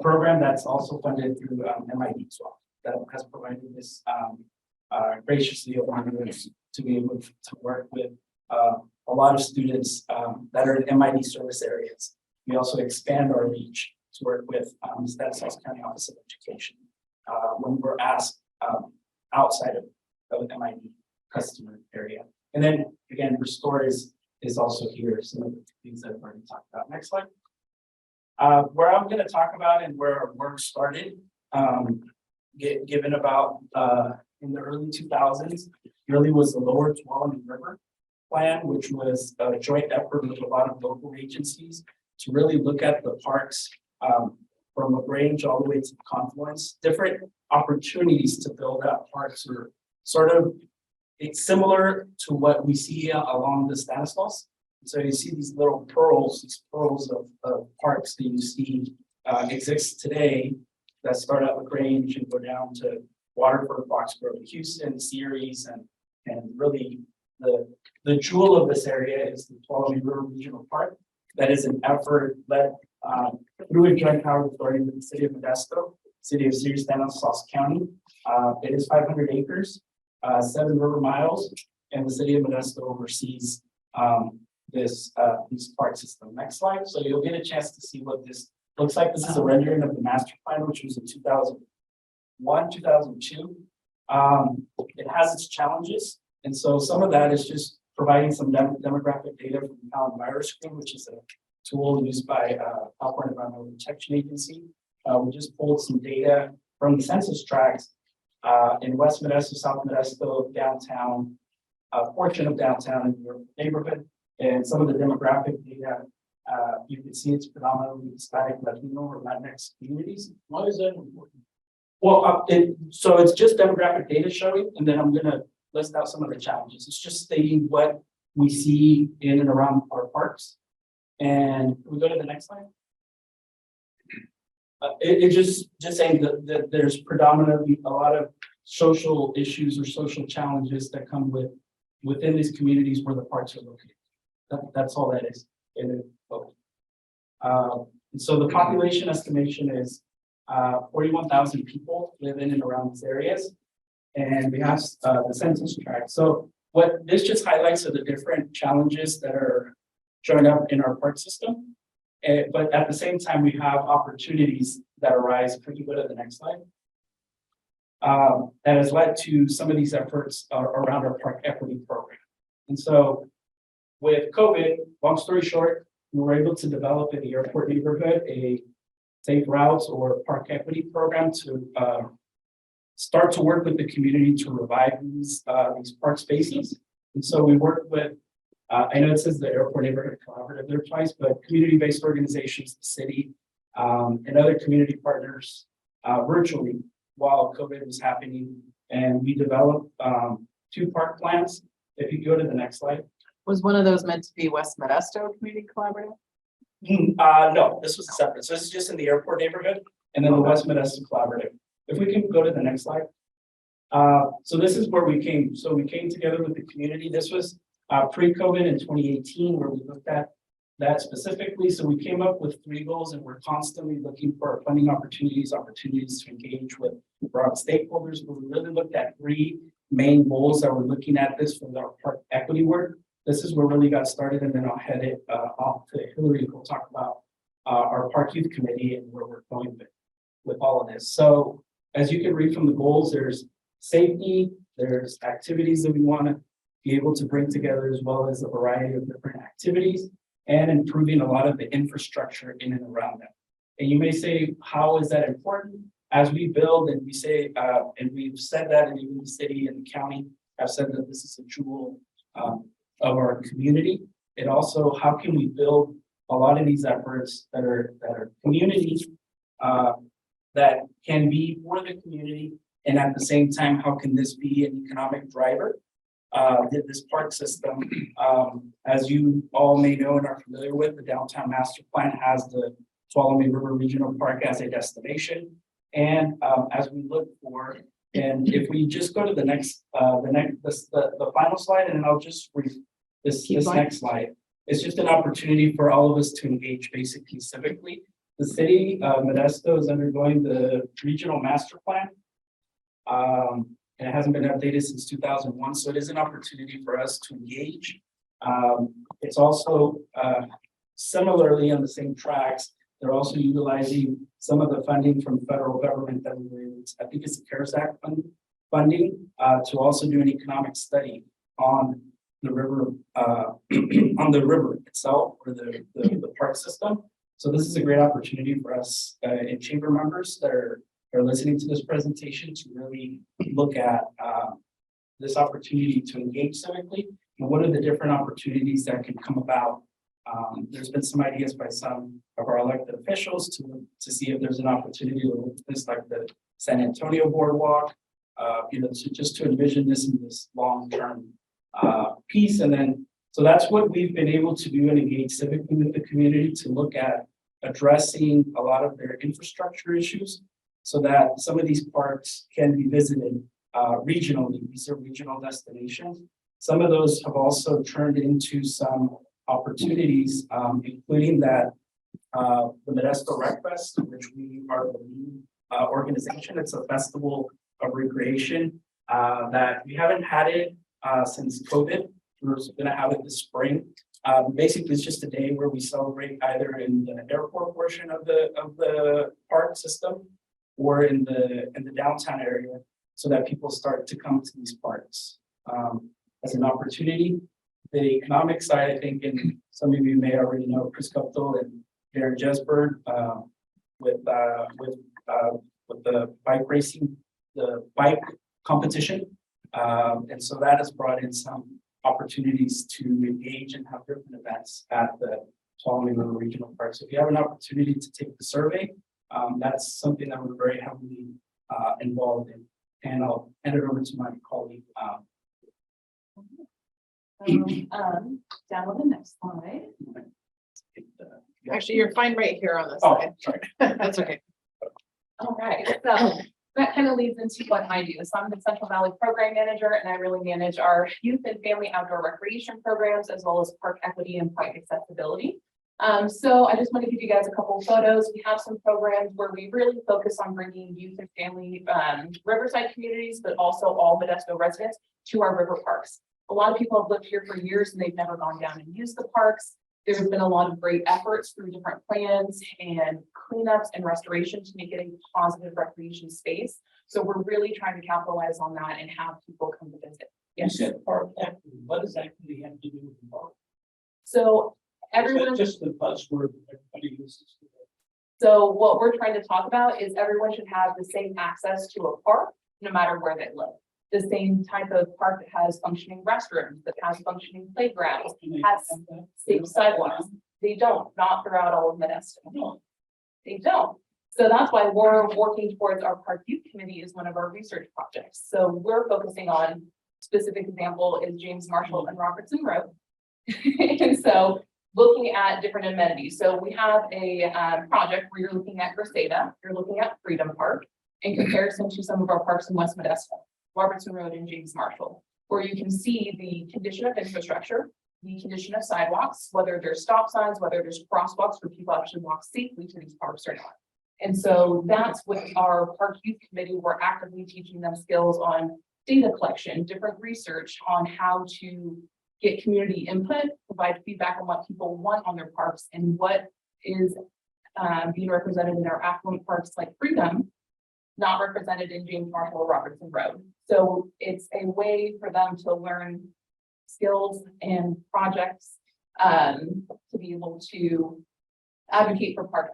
program that's also funded through MIT as well, that has provided this graciously allowing us to be able to work with a lot of students that are in MIT service areas. We also expand our reach to work with Stanislaus County Office of Education when we're asked outside of the MIT customer area. And then again, Restore is also here, some of the things that I've already talked about. Next slide. Where I'm going to talk about and where our work started, given about in the early 2000s, really was the Lower Tuolumne River Plan, which was a joint effort with a lot of local agencies to really look at the parks from LaGrange all the way to the confluence. Different opportunities to build out parks are sort of similar to what we see along the Stanislaus. So you see these little pearls, of parks that you see exist today that start at LaGrange and go down to Waterford, Foxborough, Houston, Ceres, and really the jewel of this area is the Tuolumne River Regional Park. That is an effort led through a joint power authority with the city of Modesto, city of Ceres, Stanislaus County. It is 500 acres, 7 river miles, and the city of Modesto oversees this park system. Next slide. So you'll get a chance to see what this looks like. This is a rendering of the master plan, which was in 2001, 2002. It has its challenges. And so some of that is just providing some demographic data from the Town Virus Screen, which is a tool used by California Environmental Protection Agency. We just pulled some data from the census tracts in West Modesto, South Modesto, downtown, a portion of downtown in your neighborhood, and some of the demographic data. You can see it's predominantly Hispanic, Latino, or Latinx communities. Why is that important? Well, so it's just demographic data showing, and then I'm going to list out some of the challenges. It's just stating what we see in and around our parks. And can we go to the next slide? It's just saying that there's predominantly a lot of social issues or social challenges that come within these communities where the parks are located. That's all that is. And so the population estimation is 41,000 people live in and around these areas. And we have the census tract. So what this just highlights are the different challenges that are showing up in our park system. But at the same time, we have opportunities that arise. Could you go to the next slide? That has led to some of these efforts around our park equity program. And so with COVID, long story short, we were able to develop in the airport neighborhood a safe routes or park equity program to start to work with the community to revive these park spaces. And so we worked with I know it says the Airport Neighborhood Collaborative there twice, but community-based organizations, the city, and other community partners, virtually while COVID was happening. And we developed, 2 park plans. If you go to the next slide. Was one of those meant to be West Modesto Community Collaborative? No, this was separate. So this is just in the airport neighborhood and then the West Modesto Collaborative. If we can go to the next slide. So this is where we came. So we came together with the community. This was pre-COVID in 2018 where we looked at that specifically. So we came up with 3 goals and we're constantly looking for funding opportunities to engage with broad stakeholders. But we really looked at 3 main goals that we're looking at this for our park equity work. This is where we really got started, and then I'll head it off to Hillary, who'll talk about our park youth committee and where we're going with all of this. So as you can read from the goals, there's safety, there's activities that we want to be able to bring together, as well as a variety of different activities, and improving a lot of the infrastructure in and around them. And you may say, how is that important? As we build and we say, and we've said that, and even the city and the county have said that this is a jewel of our community. It also, how can we build a lot of these efforts that are community that can be for the community, and at the same time, how can this be an economic driver? This park system, as you all may know and are familiar with, the downtown master plan has the Tuolumne River Regional Park as a destination. And as we look for, and if we just go to the next, the final slide, and then I'll just read this next slide. It's just an opportunity for all of us to engage basically civically. The city of Modesto is undergoing the regional master plan. And it hasn't been updated since 2001, so it is an opportunity for us to engage. It's also similarly on the same tracks. They're also utilizing some of the funding from the federal government that we were able to, I think it's the CARES Act funding, to also do an economic study on the river, on the river itself, or the park system. So this is a great opportunity for us and chamber members that are listening to this presentation to really look at this opportunity to engage civically and what are the different opportunities that can come about. There's been some ideas by some of our elected officials to see if there's an opportunity to look at this, like the San Antonio Boardwalk, just to envision this in this long-term piece. And then, so that's what we've been able to do and engage civically with the community to look at addressing a lot of their infrastructure issues so that some of these parks can be visited regionally. These are regional destinations. Some of those have also turned into some opportunities, including that the Modesto Rec Fest, which we are the lead organization. It's a festival of recreation that we haven't had it since COVID. We're going to have it this spring. Basically, it's just a day where we celebrate either in the airport portion of the park system or in the downtown area, so that people start to come to these parks as an opportunity. The economic side, I think, and some of you may already know Chris Guptill and Darren Jesberg with the bike racing, the bike competition. And so that has brought in some opportunities to engage and have different events at the Tuolumne River Regional Park. So if you have an opportunity to take the survey, that's something that we're very heavily involved in. And I'll hand it over to my colleague. Down on the next slide. Actually, you're fine right here on this Oh, side. sorry. That's okay. All right, so that kind of leads into what I do. So I'm the Central Valley Program Manager, and I really manage our youth and family outdoor recreation programs, as well as park equity and park accessibility. So I just want to give you guys a couple of photos. We have some programs where we really focus on bringing youth and family riverside communities, but also all Modesto residents to our river parks. A lot of people have lived here for years and they've never gone down and used the parks. There's been a lot of great efforts through different plans and cleanups and restoration to make it a positive recreation space. So we're really trying to capitalize on that and have people come to visit. You Yes. said park equity. What does equity have to do with the park? So Is everyone. that just the buzzword everybody uses? So what we're trying to talk about is everyone should have the same access to a park, no matter where they live. the same type of park that has functioning restrooms, that has functioning playgrounds, has safe sidewalks. They don't, not throughout all of Modesto. They don't. So that's why we're working towards our park youth committee is one of our research projects. So we're focusing on, specific example is James Marshall and Robertson Road. And so looking at different amenities. So we have a project where you're looking at Reseda, you're looking at Freedom Park in comparison to some of our parks in West Modesto, Robertson Road and James Marshall, where you can see the condition of infrastructure, the condition of sidewalks, whether there's stop signs, whether there's crosswalks where people actually walk safely to these parks or not. And so that's with our park youth committee, we're actively teaching them skills on data collection, different research on how to get community input, provide feedback on what people want on their parks and what is being represented in our affluent parks like Freedom, not represented in James Marshall or Robertson Road. So it's a way for them to learn skills and projects to be able to advocate for park.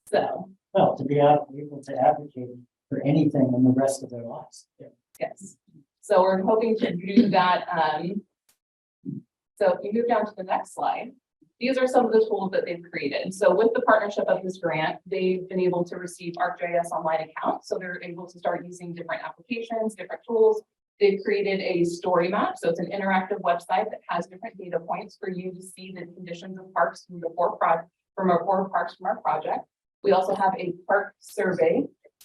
So, Well, to be able to advocate for anything in the rest of their lives. yes. So we're hoping to do that. So if you move down to the next slide, these are some of the tools that they've created. So with the partnership of this grant, they've been able to receive ArcGIS online account. So they're able to start using different applications, different tools. They've created a story map. So it's an interactive website that has different data points for you to see the conditions of parks from the four parks from our project. We also have a park survey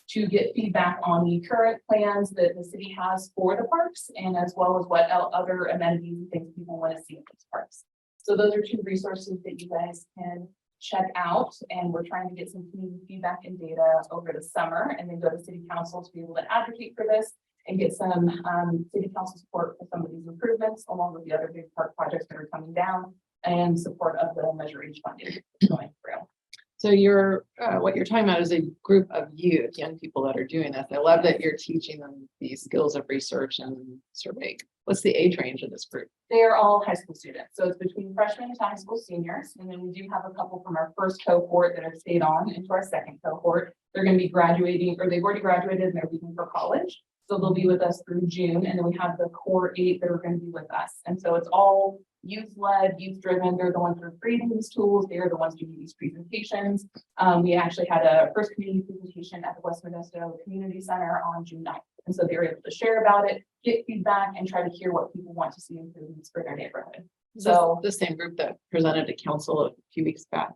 to get feedback on the current plans that the city has for the parks and as well as what other amenities and things people want to see in these parks. So those are two resources that you guys can check out. And we're trying to get some community feedback and data over the summer and then go to city council to be able to advocate for this and get some city council support for some of these improvements along with the other big park projects that are coming down and support of the Measure H funding going through. So you're, what you're talking about is a group of youth, young people that are doing this. I love that you're teaching them the skills of research and survey. What's the age range of this group? They are all high school students. So it's between freshmen to high school seniors. And then we do have a couple from our first cohort that have stayed on into our second cohort. They're going to be graduating or they've already graduated and they're leaving for college. So they'll be with us through June. And then we have the core 8 that are going to be with us. And so it's all youth-led, youth-driven. They're the ones who are creating these tools. They're the ones doing these presentations. We actually had a first community presentation at the West Modesto Community Center on June 9th. And so they were able to share about it, get feedback, and try to hear what people want to see improvements for their neighborhood. So the same group that presented to council a few weeks back.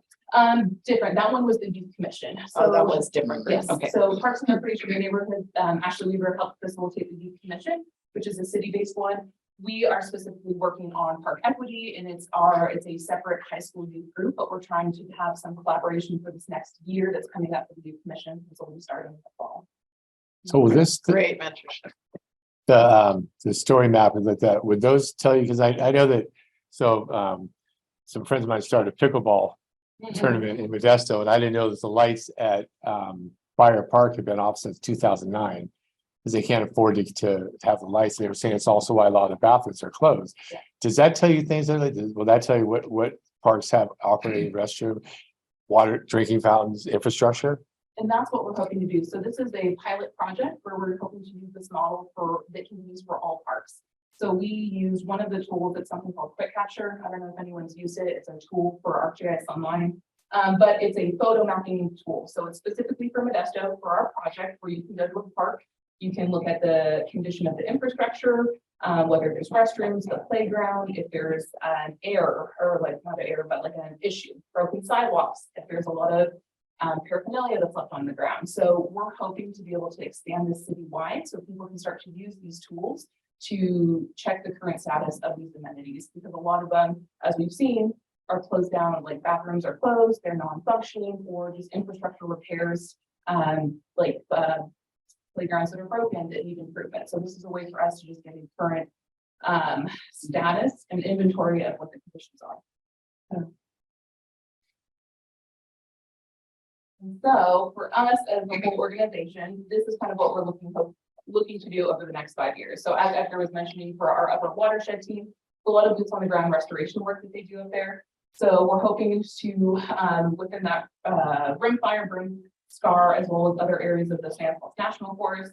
Different. That one was the youth commission. So that was different. Group. Yes. Okay. So Parks and Recreation neighborhood, Ashley Weaver helped facilitate the youth commission, which is a city-based one. We are specifically working on park equity and it's a separate high school youth group, but we're trying to have some collaboration for this next year that's coming up with the youth commission. So we'll be starting in the fall. So will this, Great mentorship. the story map and like that, would those tell you, because I know that, so some friends of mine started a pickleball tournament in Modesto, and I didn't know that the lights at Fire Park had been off since 2009. Because they can't afford to have the lights. They were saying it's also why a lot of the bathrooms are closed. Yeah. Does that tell you things? Will that tell you what parks have operating restroom, water, drinking fountains, infrastructure? And that's what we're hoping to do. So this is a pilot project where we're hoping to use this model that can be used for all parks. So we use one of the tools, it's something called Quick Capture. I don't know if anyone's used it. It's a tool for ArcGIS Online. But it's a photo mapping tool. So it's specifically for Modesto for our project where you can go to a park. You can look at the condition of the infrastructure, whether there's restrooms, the playground, if there's an error or like not an error, but like an issue, broken sidewalks, if there's a lot of paraphernalia that's left on the ground. So we're hoping to be able to expand this citywide so people can start to use these tools to check the current status of these amenities because a lot of them, as we've seen, are closed down, like bathrooms are closed, they're non-functioning or just infrastructure repairs, playgrounds that are broken that need improvement. So this is a way for us to just get a current status and inventory of what the conditions are. And so for us as a whole organization, this is kind of what we're looking to do over the next 5 years. So as Edgar was mentioning, for our upper watershed team, a lot of boots on the ground restoration work that they do up there. So we're hoping to within that Brim Fire, Brim Scar, as well as other areas of the National Forest,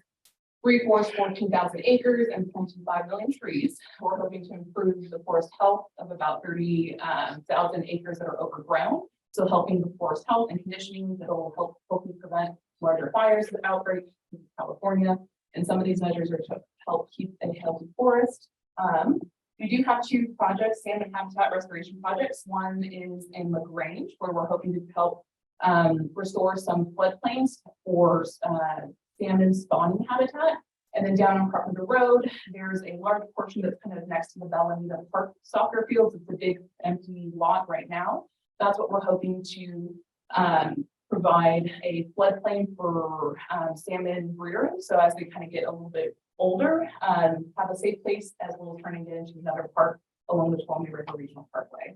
reforest 14,000 acres and planting 5 million trees. We're hoping to improve the forest health of about 30,000 acres that are overgrown. So helping the forest health and conditioning that will hopefully prevent larger fires that outbreak in California. And some of these measures are to help keep a healthy forest. We do have 2 projects, salmon habitat restoration projects. One is in LaGrange, where we're hoping to help restore some floodplains for salmon spawning habitat. And then down on Carpenter Road, there's a large portion that's kind of next to the Bellevue Park soccer fields. It's a big empty lot right now. That's what we're hoping to provide a floodplain for salmon breeding. So as they kind of get a little bit older, have a safe place as well as turning it into another park along the Tuolumne River Regional Parkway.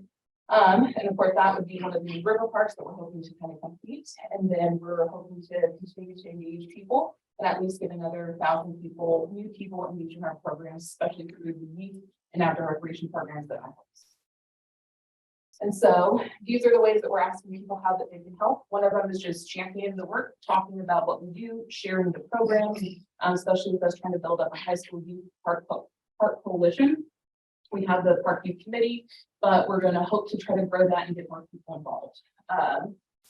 And of course, that would be one of the river parks that we're hoping to kind of complete. And then we're hoping to continue to engage people and at least get another 1,000 people, new people engaged in our programs, especially through the youth and outdoor recreation programs that I host. And so these are the ways that we're asking people how that they can help. One of them is just championing the work, talking about what we do, sharing the programs, especially with us trying to build up a high school youth park coalition. We have the park youth committee, but we're going to hope to try to grow that and get more people involved.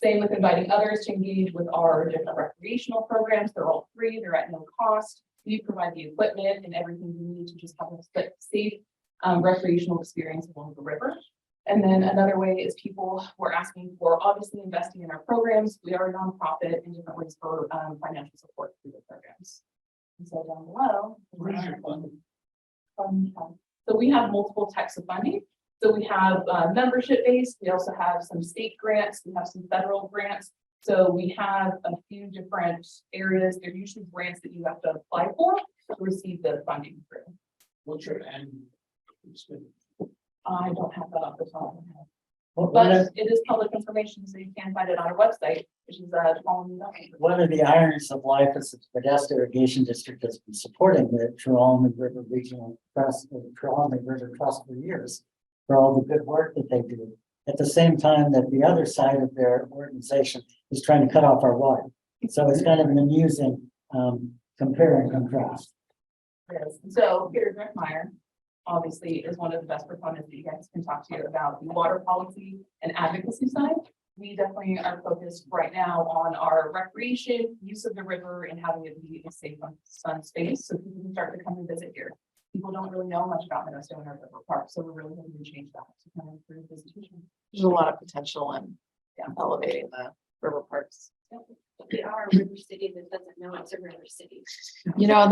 Same with inviting others to engage with our different recreational programs. They're all free, they're at no cost. We provide the equipment and everything we need to just have a safe recreational experience along the river. And then another way is people were asking for obviously investing in our programs. We are a nonprofit in different ways for financial support through the programs. And so down below, Where's your funding? so we have multiple types of funding. So we have membership based. We also have some state grants. We have some federal grants. So we have a few different areas. They're usually grants that you have to apply for to receive the funding through. What's your annual expenditure? I don't have that off the top of my head. One But of, it is public information, so you can find it on our website, which is one of the irons of life is that the Modesto Irrigation District has been supporting the Tuolumne River Regional Trust, Tuolumne River Trust for years for all the good work that they do. At the same time that the other side of their organization is trying to cut off our water. So it's kind of an amusing compare and contrast. So Peter Drickmeyer obviously is one of the best proponents that you guys can talk to about the water policy and advocacy side. We definitely are focused right now on our recreation, use of the river, and having it be a safe sun space so people can start to come and visit here. People don't really know much about Modesto and our river park, so we're really hoping to change that to kind of improve visitation. There's a lot of potential in elevating the river parks. We are a river city that doesn't know it's a river city. You know,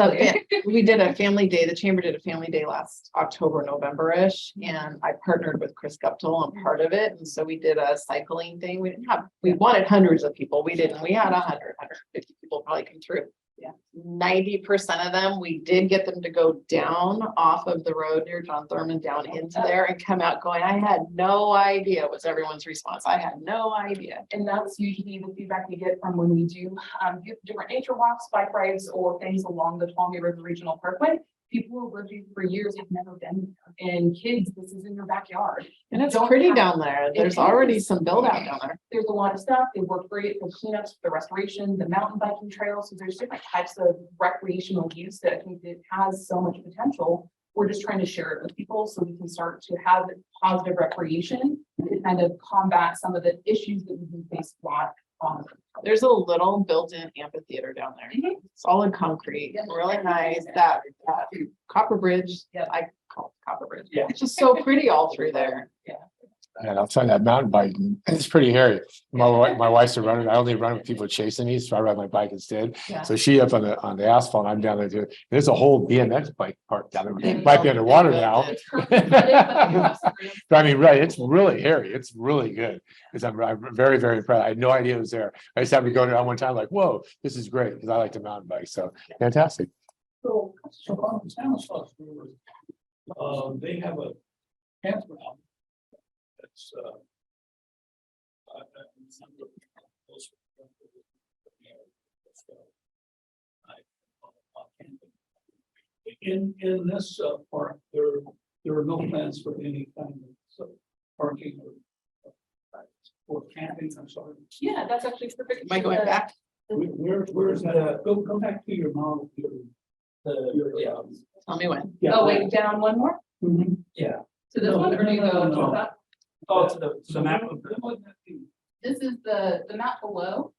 we did a family day, the chamber did a family day last October, November-ish, and I partnered with Chris Guptill on part of it. And so we did a cycling thing. We wanted hundreds of people. We had 150 people probably come through. Yeah. 90% of them, we did get them to go down off of the road near John Thurman down into there and come out going, I had no idea, was everyone's response. I had no idea. And that's usually the feedback we get from when we do different nature walks, bike rides, or things along the Tuolumne River Regional Parkway. People who lived here for years have never been there. And kids, this is in your backyard. And it's Don't pretty have- down there. There's already some build out down there. There's a lot of stuff. They work great for cleanups, the restoration, the mountain biking trails. So there's different types of recreational use that I think it has so much potential. We're just trying to share it with people so we can start to have positive recreation to kind of combat some of the issues that we do face a lot on. There's a little built-in amphitheater down there. Solid concrete, really nice. That copper bridge, I call it copper bridge. Yeah. It's just so pretty all through there. And I'll tell you that mountain biking, it's pretty hairy. My wife's a runner. I only run with people chasing me, so I ride my bike instead. Yeah. So she up on the asphalt, I'm down there too. There's a whole BMX bike park down there. They It might be built- underwater they now. built it. But I mean, right, it's really hairy. It's really good. Because I'm very, very proud. I had no idea it was there. I just happened to go there one time, like, whoa, this is great, because I like to mountain bike. So fantastic. So on the Stanislaus River, they have a campground. That's in this park, there are no plans for any kind of parking or camping. I'm sorry. Yeah, that's actually perfect. Am I going back? Where's that? Go back to your model here. Yeah. Tell me when. Oh, wait, down one more Yeah. to this one, or do you go to that? Oh, to the map of the, This is the map below.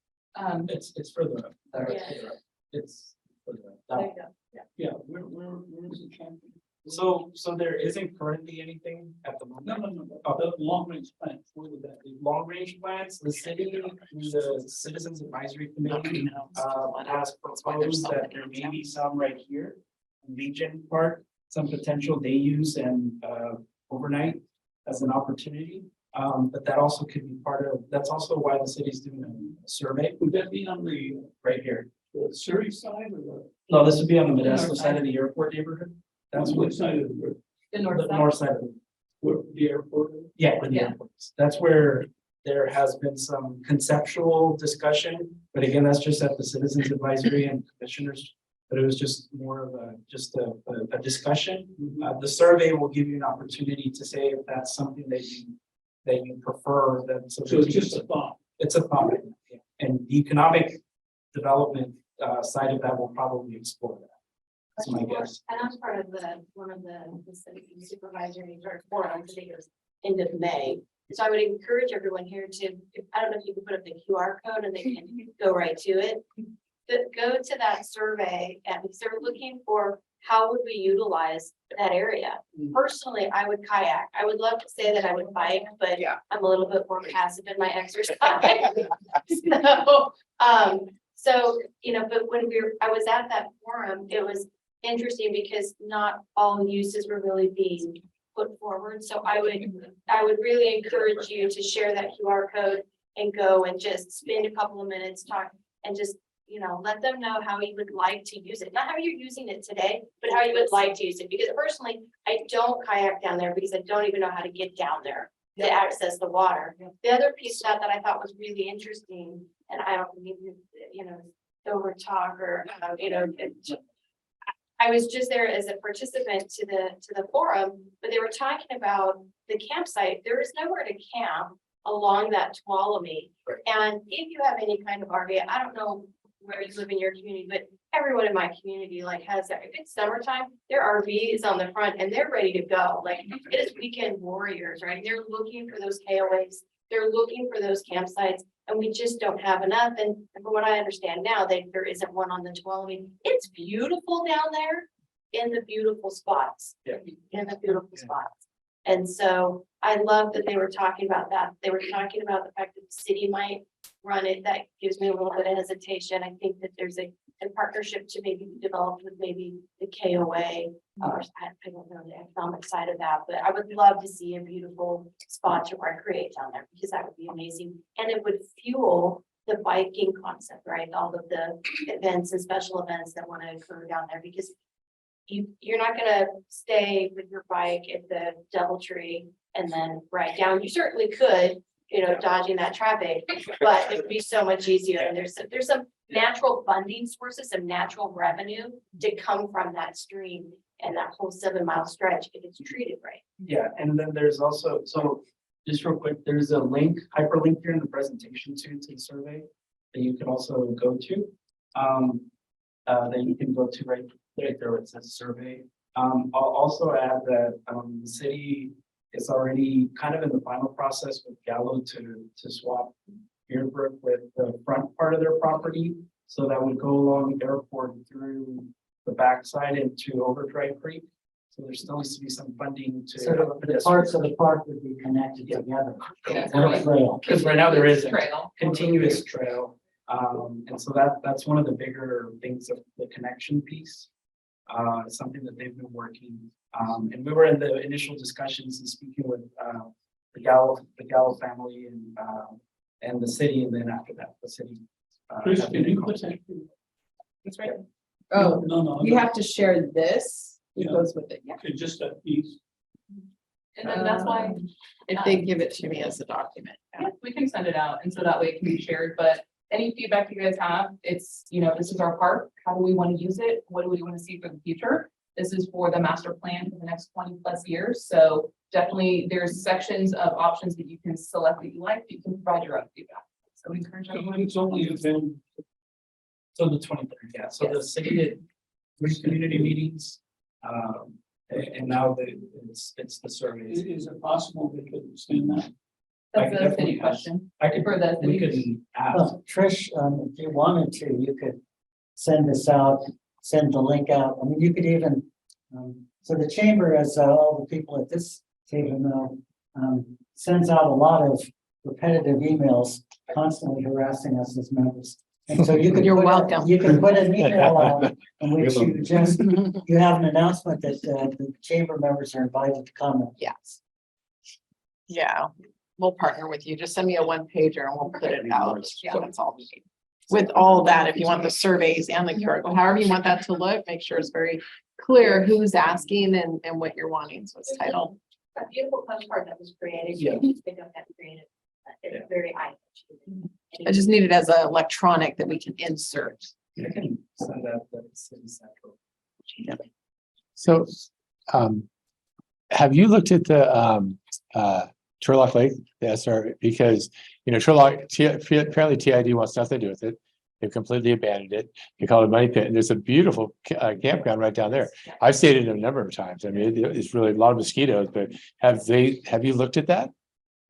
it's further up. Yeah. It's further up. There you go. Yeah, where is the champion? So there isn't currently anything at the moment. No, the long range plan, where would that be? Long range plans, the city, the Citizens Advisory Committee, has proposed that there may be some right here. in Legion Park, some potential day use and, overnight as an opportunity. But that also could be part of, that's also why the city's doing a survey. Would that be on the Right here. Surrey side or the? No, this would be on the Modesto side of the airport neighborhood. That's what, Which side of the, The north the side. north side of it. where the airport is? Yeah, with the Yeah. airports. That's where there has been some conceptual discussion, but again, that's just at the Citizens Advisory and Commissioners. But it was just more of a discussion. The survey will give you an opportunity to say if that's something that you prefer, that. So it's just a thought. It's a thought. Yeah. And the economic development side of that will probably explore that. That's my guess. And I'm part of one of the city supervisory or forums, I think it was end of May. So I would encourage everyone here to, I don't know if you can put up the QR code and they can go right to it. But go to that survey and because they're looking for how would we utilize that area? Personally, I would kayak. I would love to say that I would bike, but Yeah. I'm a little bit more passive in my exercise. So, but when I was at that forum, it was interesting because not all uses were really being put forward. So I would really encourage you to share that QR code and go and just spend a couple of minutes talking and just, let them know how you would like to use it. Not how you're using it today, but how you would like to use it. Because personally, I don't kayak down there because I don't even know how to get down there to access the water. The other piece of that I thought was really interesting, and I don't need to, over talk or, I was just there as a participant to the forum, but they were talking about the campsite. There is nowhere to camp along that Tuolumne. And if you have any kind of RV, I don't know where you live in your community, but everyone in my community has that. If it's summertime, their RV is on the front and they're ready to go. It is weekend warriors, right? They're looking for those KOAs. They're looking for those campsites and we just don't have enough. And from what I understand now, there isn't one on the Tuolumne. It's beautiful down there in the beautiful spots. Yeah. In the beautiful spots. And so I love that they were talking about that. They were talking about the fact that the city might run it. That gives me a little bit of hesitation. I think that there's a partnership to maybe be developed with maybe the KOA. Or I don't know the economic side of that, but I would love to see a beautiful spot to recreate down there because that would be amazing. And it would fuel the biking concept, right? All of the events and special events that want to occur down there because you're not gonna stay with your bike at the DoubleTree and then ride down. You certainly could, dodging that traffic, but it would be so much easier. And there's some natural funding sources, some natural revenue to come from that stream and that whole 7-mile stretch if it's treated right. Yeah, and then there's also, so just real quick, there's a link, hyperlink here in the presentation to the survey that you can also go to. That you can go to right there, it says survey. I'll also add that the city is already kind of in the final process with Gallo to swap Beardbrook with the front part of their property. So that would go along the airport through the backside into Overdrive Creek. So there still needs to be some funding to. So the parts of the park would be connected together. Yeah. On a trail. Because right now there is a Trail. continuous trail. And so that's one of the bigger things of the connection piece. Something that they've been working. And we were in the initial discussions and speaking with the Gallo family and the city, and then after that, the city. Chris, can you put that? That's right. Oh, No. you have to share this. It Yeah. goes with it. Yeah. Okay, just that piece. And then that's why If they give it to me as a document. we can send it out and so that way it can be shared, but any feedback you guys have, it's, this is our park. How do we want to use it? What do we want to see for the future? This is for the master plan for the next 20+ years. So definitely there's sections of options that you can select that you like, that you can provide your own feedback. So we encourage everyone. It's only been, So the 23rd, yeah. So the city 3 community meetings. And now it's the surveys. Is it possible they could extend that? That's I a definitely city question. I could, For the we city. could ask. Well, Trish, if you wanted to, you could send this out, send the link out. I mean, you could even, so the chamber, as all the people at this table know, sends out a lot of repetitive emails constantly harassing us as members. And so you could. You're put a- welcome. You can put an email out in which you just, you have an announcement that the chamber members are invited to comment. Yes. Yeah, we'll partner with you. Just send me a 1-pager and we'll put it out. So it's all. With all that, if you want the surveys and the QR code, however you want that to look, make sure it's very clear who's asking and what you're wanting. So it's titled. A beautiful postcard that was created. Yeah. They don't have to create it. It's very eye. I just need it as an electronic that we can insert. I can send out the city central. So, have you looked at the, Turlock Lake, the SR, because, you know, apparently TID wants nothing to do with it. They've completely abandoned it. They call it Money Pit, and there's a beautiful campground right down there. I've stayed in it a number of times. I mean, it's really a lot of mosquitoes, but have you looked at that?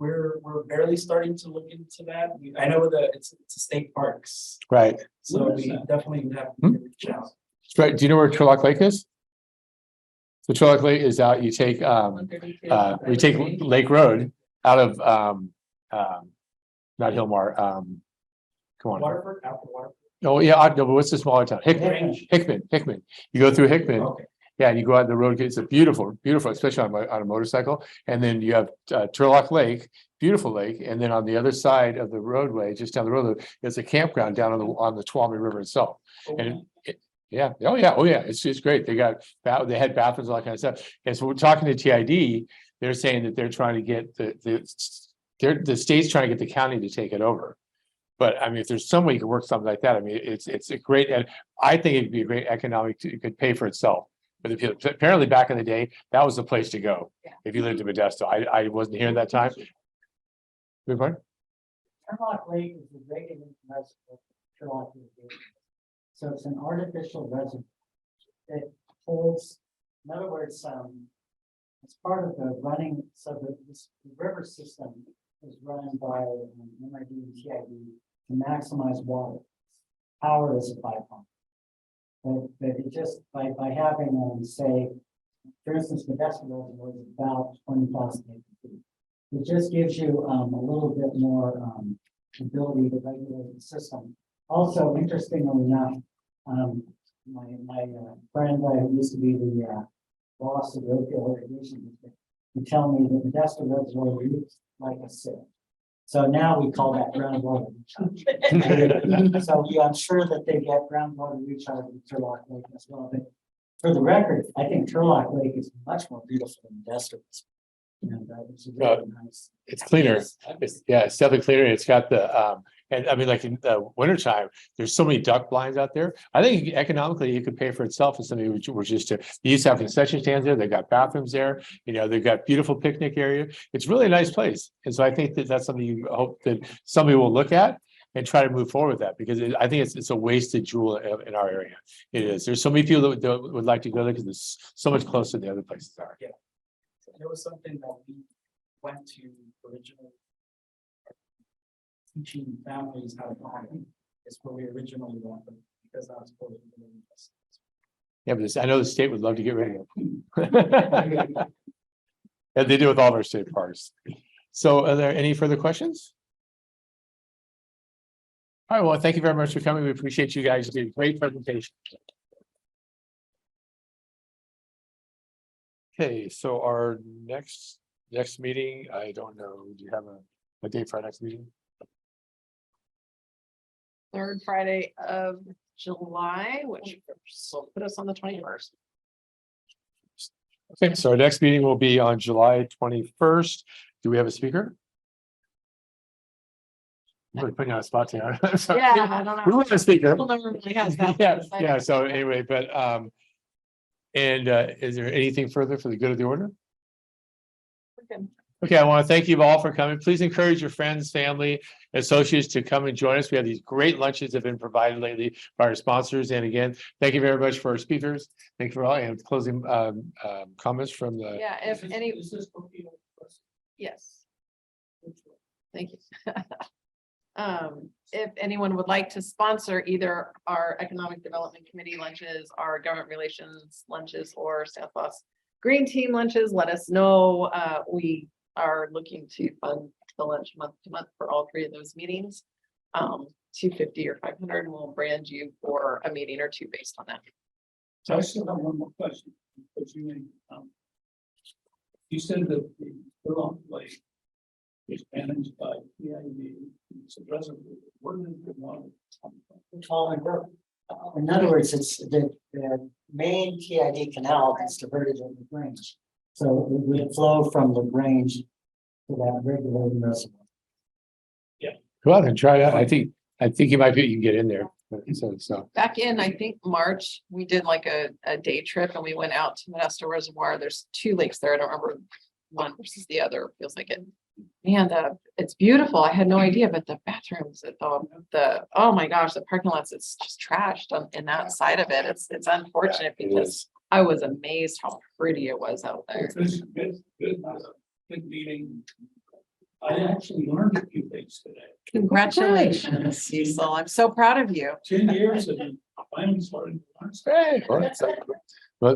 We're barely starting to look into that. I know that it's a state parks, Right, so What is we that? definitely would have to reach out. right. Do you know where Turlock Lake is? So Turlock Lake is out, you take, we take Lake Road out of, not Hillmar, come on. Waterford, after Waterford. Oh, yeah, no, but what's the smaller town? Hickman. You go through Hickman. Okay. Yeah, and you go out the road, it's a beautiful, especially on a motorcycle. And then you have Turlock Lake, beautiful lake. And then on the other side of the roadway, just down the road, there's a campground down on the Tuolumne River itself. And yeah, oh yeah, it's great. They had bathrooms, all that kind of stuff. And so we're talking to TID, they're saying that they're trying to get the state's trying to get the county to take it over. But I mean, if there's some way you can work something like that, I mean, it's a great, and I think it'd be a great economic, it could pay for itself. But if you, apparently back in the day, that was the place to go. If you lived in Modesto, I wasn't here at that time. Good point. Turlock Lake is the regulated reservoir. Turlock Lake. So it's an artificial reservoir. It holds, in other words, it's part of the running, so this river system is run by MID and TID to maximize water. Power is a byproduct. But it just, by having, say, for instance, Modesto Reservoir is about 20,000 acre feet. It just gives you a little bit more ability to regulate the system. Also, interestingly enough, my friend who used to be the boss of the Oakdale Irrigation District, would tell me that Modesto Reservoir leaks like a sieve. So now we call that groundwater recharge. So yeah, I'm sure that they get groundwater recharge in Turlock Lake as well. But for the record, I think Turlock Lake is much more beautiful than Modesto. And it's a really nice. It's cleaner. It's definitely cleaner. It's got the, and I mean, like in the wintertime, there's so many duck blinds out there. I think economically it could pay for itself if somebody were just to, they used to have concession stands there. They've got bathrooms there. You know, they've got beautiful picnic area. It's really a nice place. And so I think that that's something you hope that somebody will look at and try to move forward with that, because I think it's a wasted jewel in our area. It is. There's so many people that would like to go there because it's so much closer than the other places are. Yeah. There was something that we went to originally. Teaching families how to farm is where we originally wanted, because I was supposed to do this. Yeah, but I know the state would love to get rid of them. And they do with all of our state parks. So are there any further questions? All right, well, thank you very much for coming. We appreciate you guys. You did a great presentation. Okay, so our next meeting, I don't know, do you have a date for our next meeting? 3rd Friday of July, which will put us on the 21st. Okay, so our next meeting will be on July 21st. Do we have a speaker? I'm really putting you on a spot here. Yeah, I don't know. We want a speaker. Well, never really has that. Yeah, so anyway, but and is there anything further for the good of the order? We're good. Okay, I want to thank you all for coming. Please encourage your friends, family, associates to come and join us. We have these great lunches that have been provided lately by our sponsors. And again, thank you very much for our speakers. Thank you for all and closing comments from the. Yeah, if any, Is this okay? yes. Thank you. If anyone would like to sponsor either our Economic Development Committee lunches, our Government Relations lunches, or South Los Green Team lunches, let us know. We are looking to fund the lunch month to month for all three of those meetings. 250 or 500, and we'll brand you for a meeting or two based on that. So I still have one more question, because you said that the Burlong Lake is managed by PID. It's a reservoir. Where does the water come from? In other words, it's the main TID canal is diverted in the Grange. So it would flow from the Grange to that regulated reservoir. Go out and try it out. I think you might be, you can get in there. So. Back in, I think, March, we did like a day trip and we went out to Modesto Reservoir. There's two lakes there. I don't remember one versus the other. Feels like it. Man, it's beautiful. I had no idea, but the bathrooms at oh my gosh, the parking lots, it's just trashed in that side of it. It's unfortunate because I was amazed how pretty it was out there. Good meeting. I actually learned a few things today. Congratulations, Cecil. I'm so proud of you. 10 years and I finally started to learn stuff. Hey, well, that's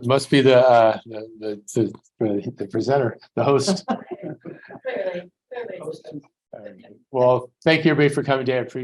must be the presenter, the host. Clearly. Well, thank you everybody for coming today. I appreciate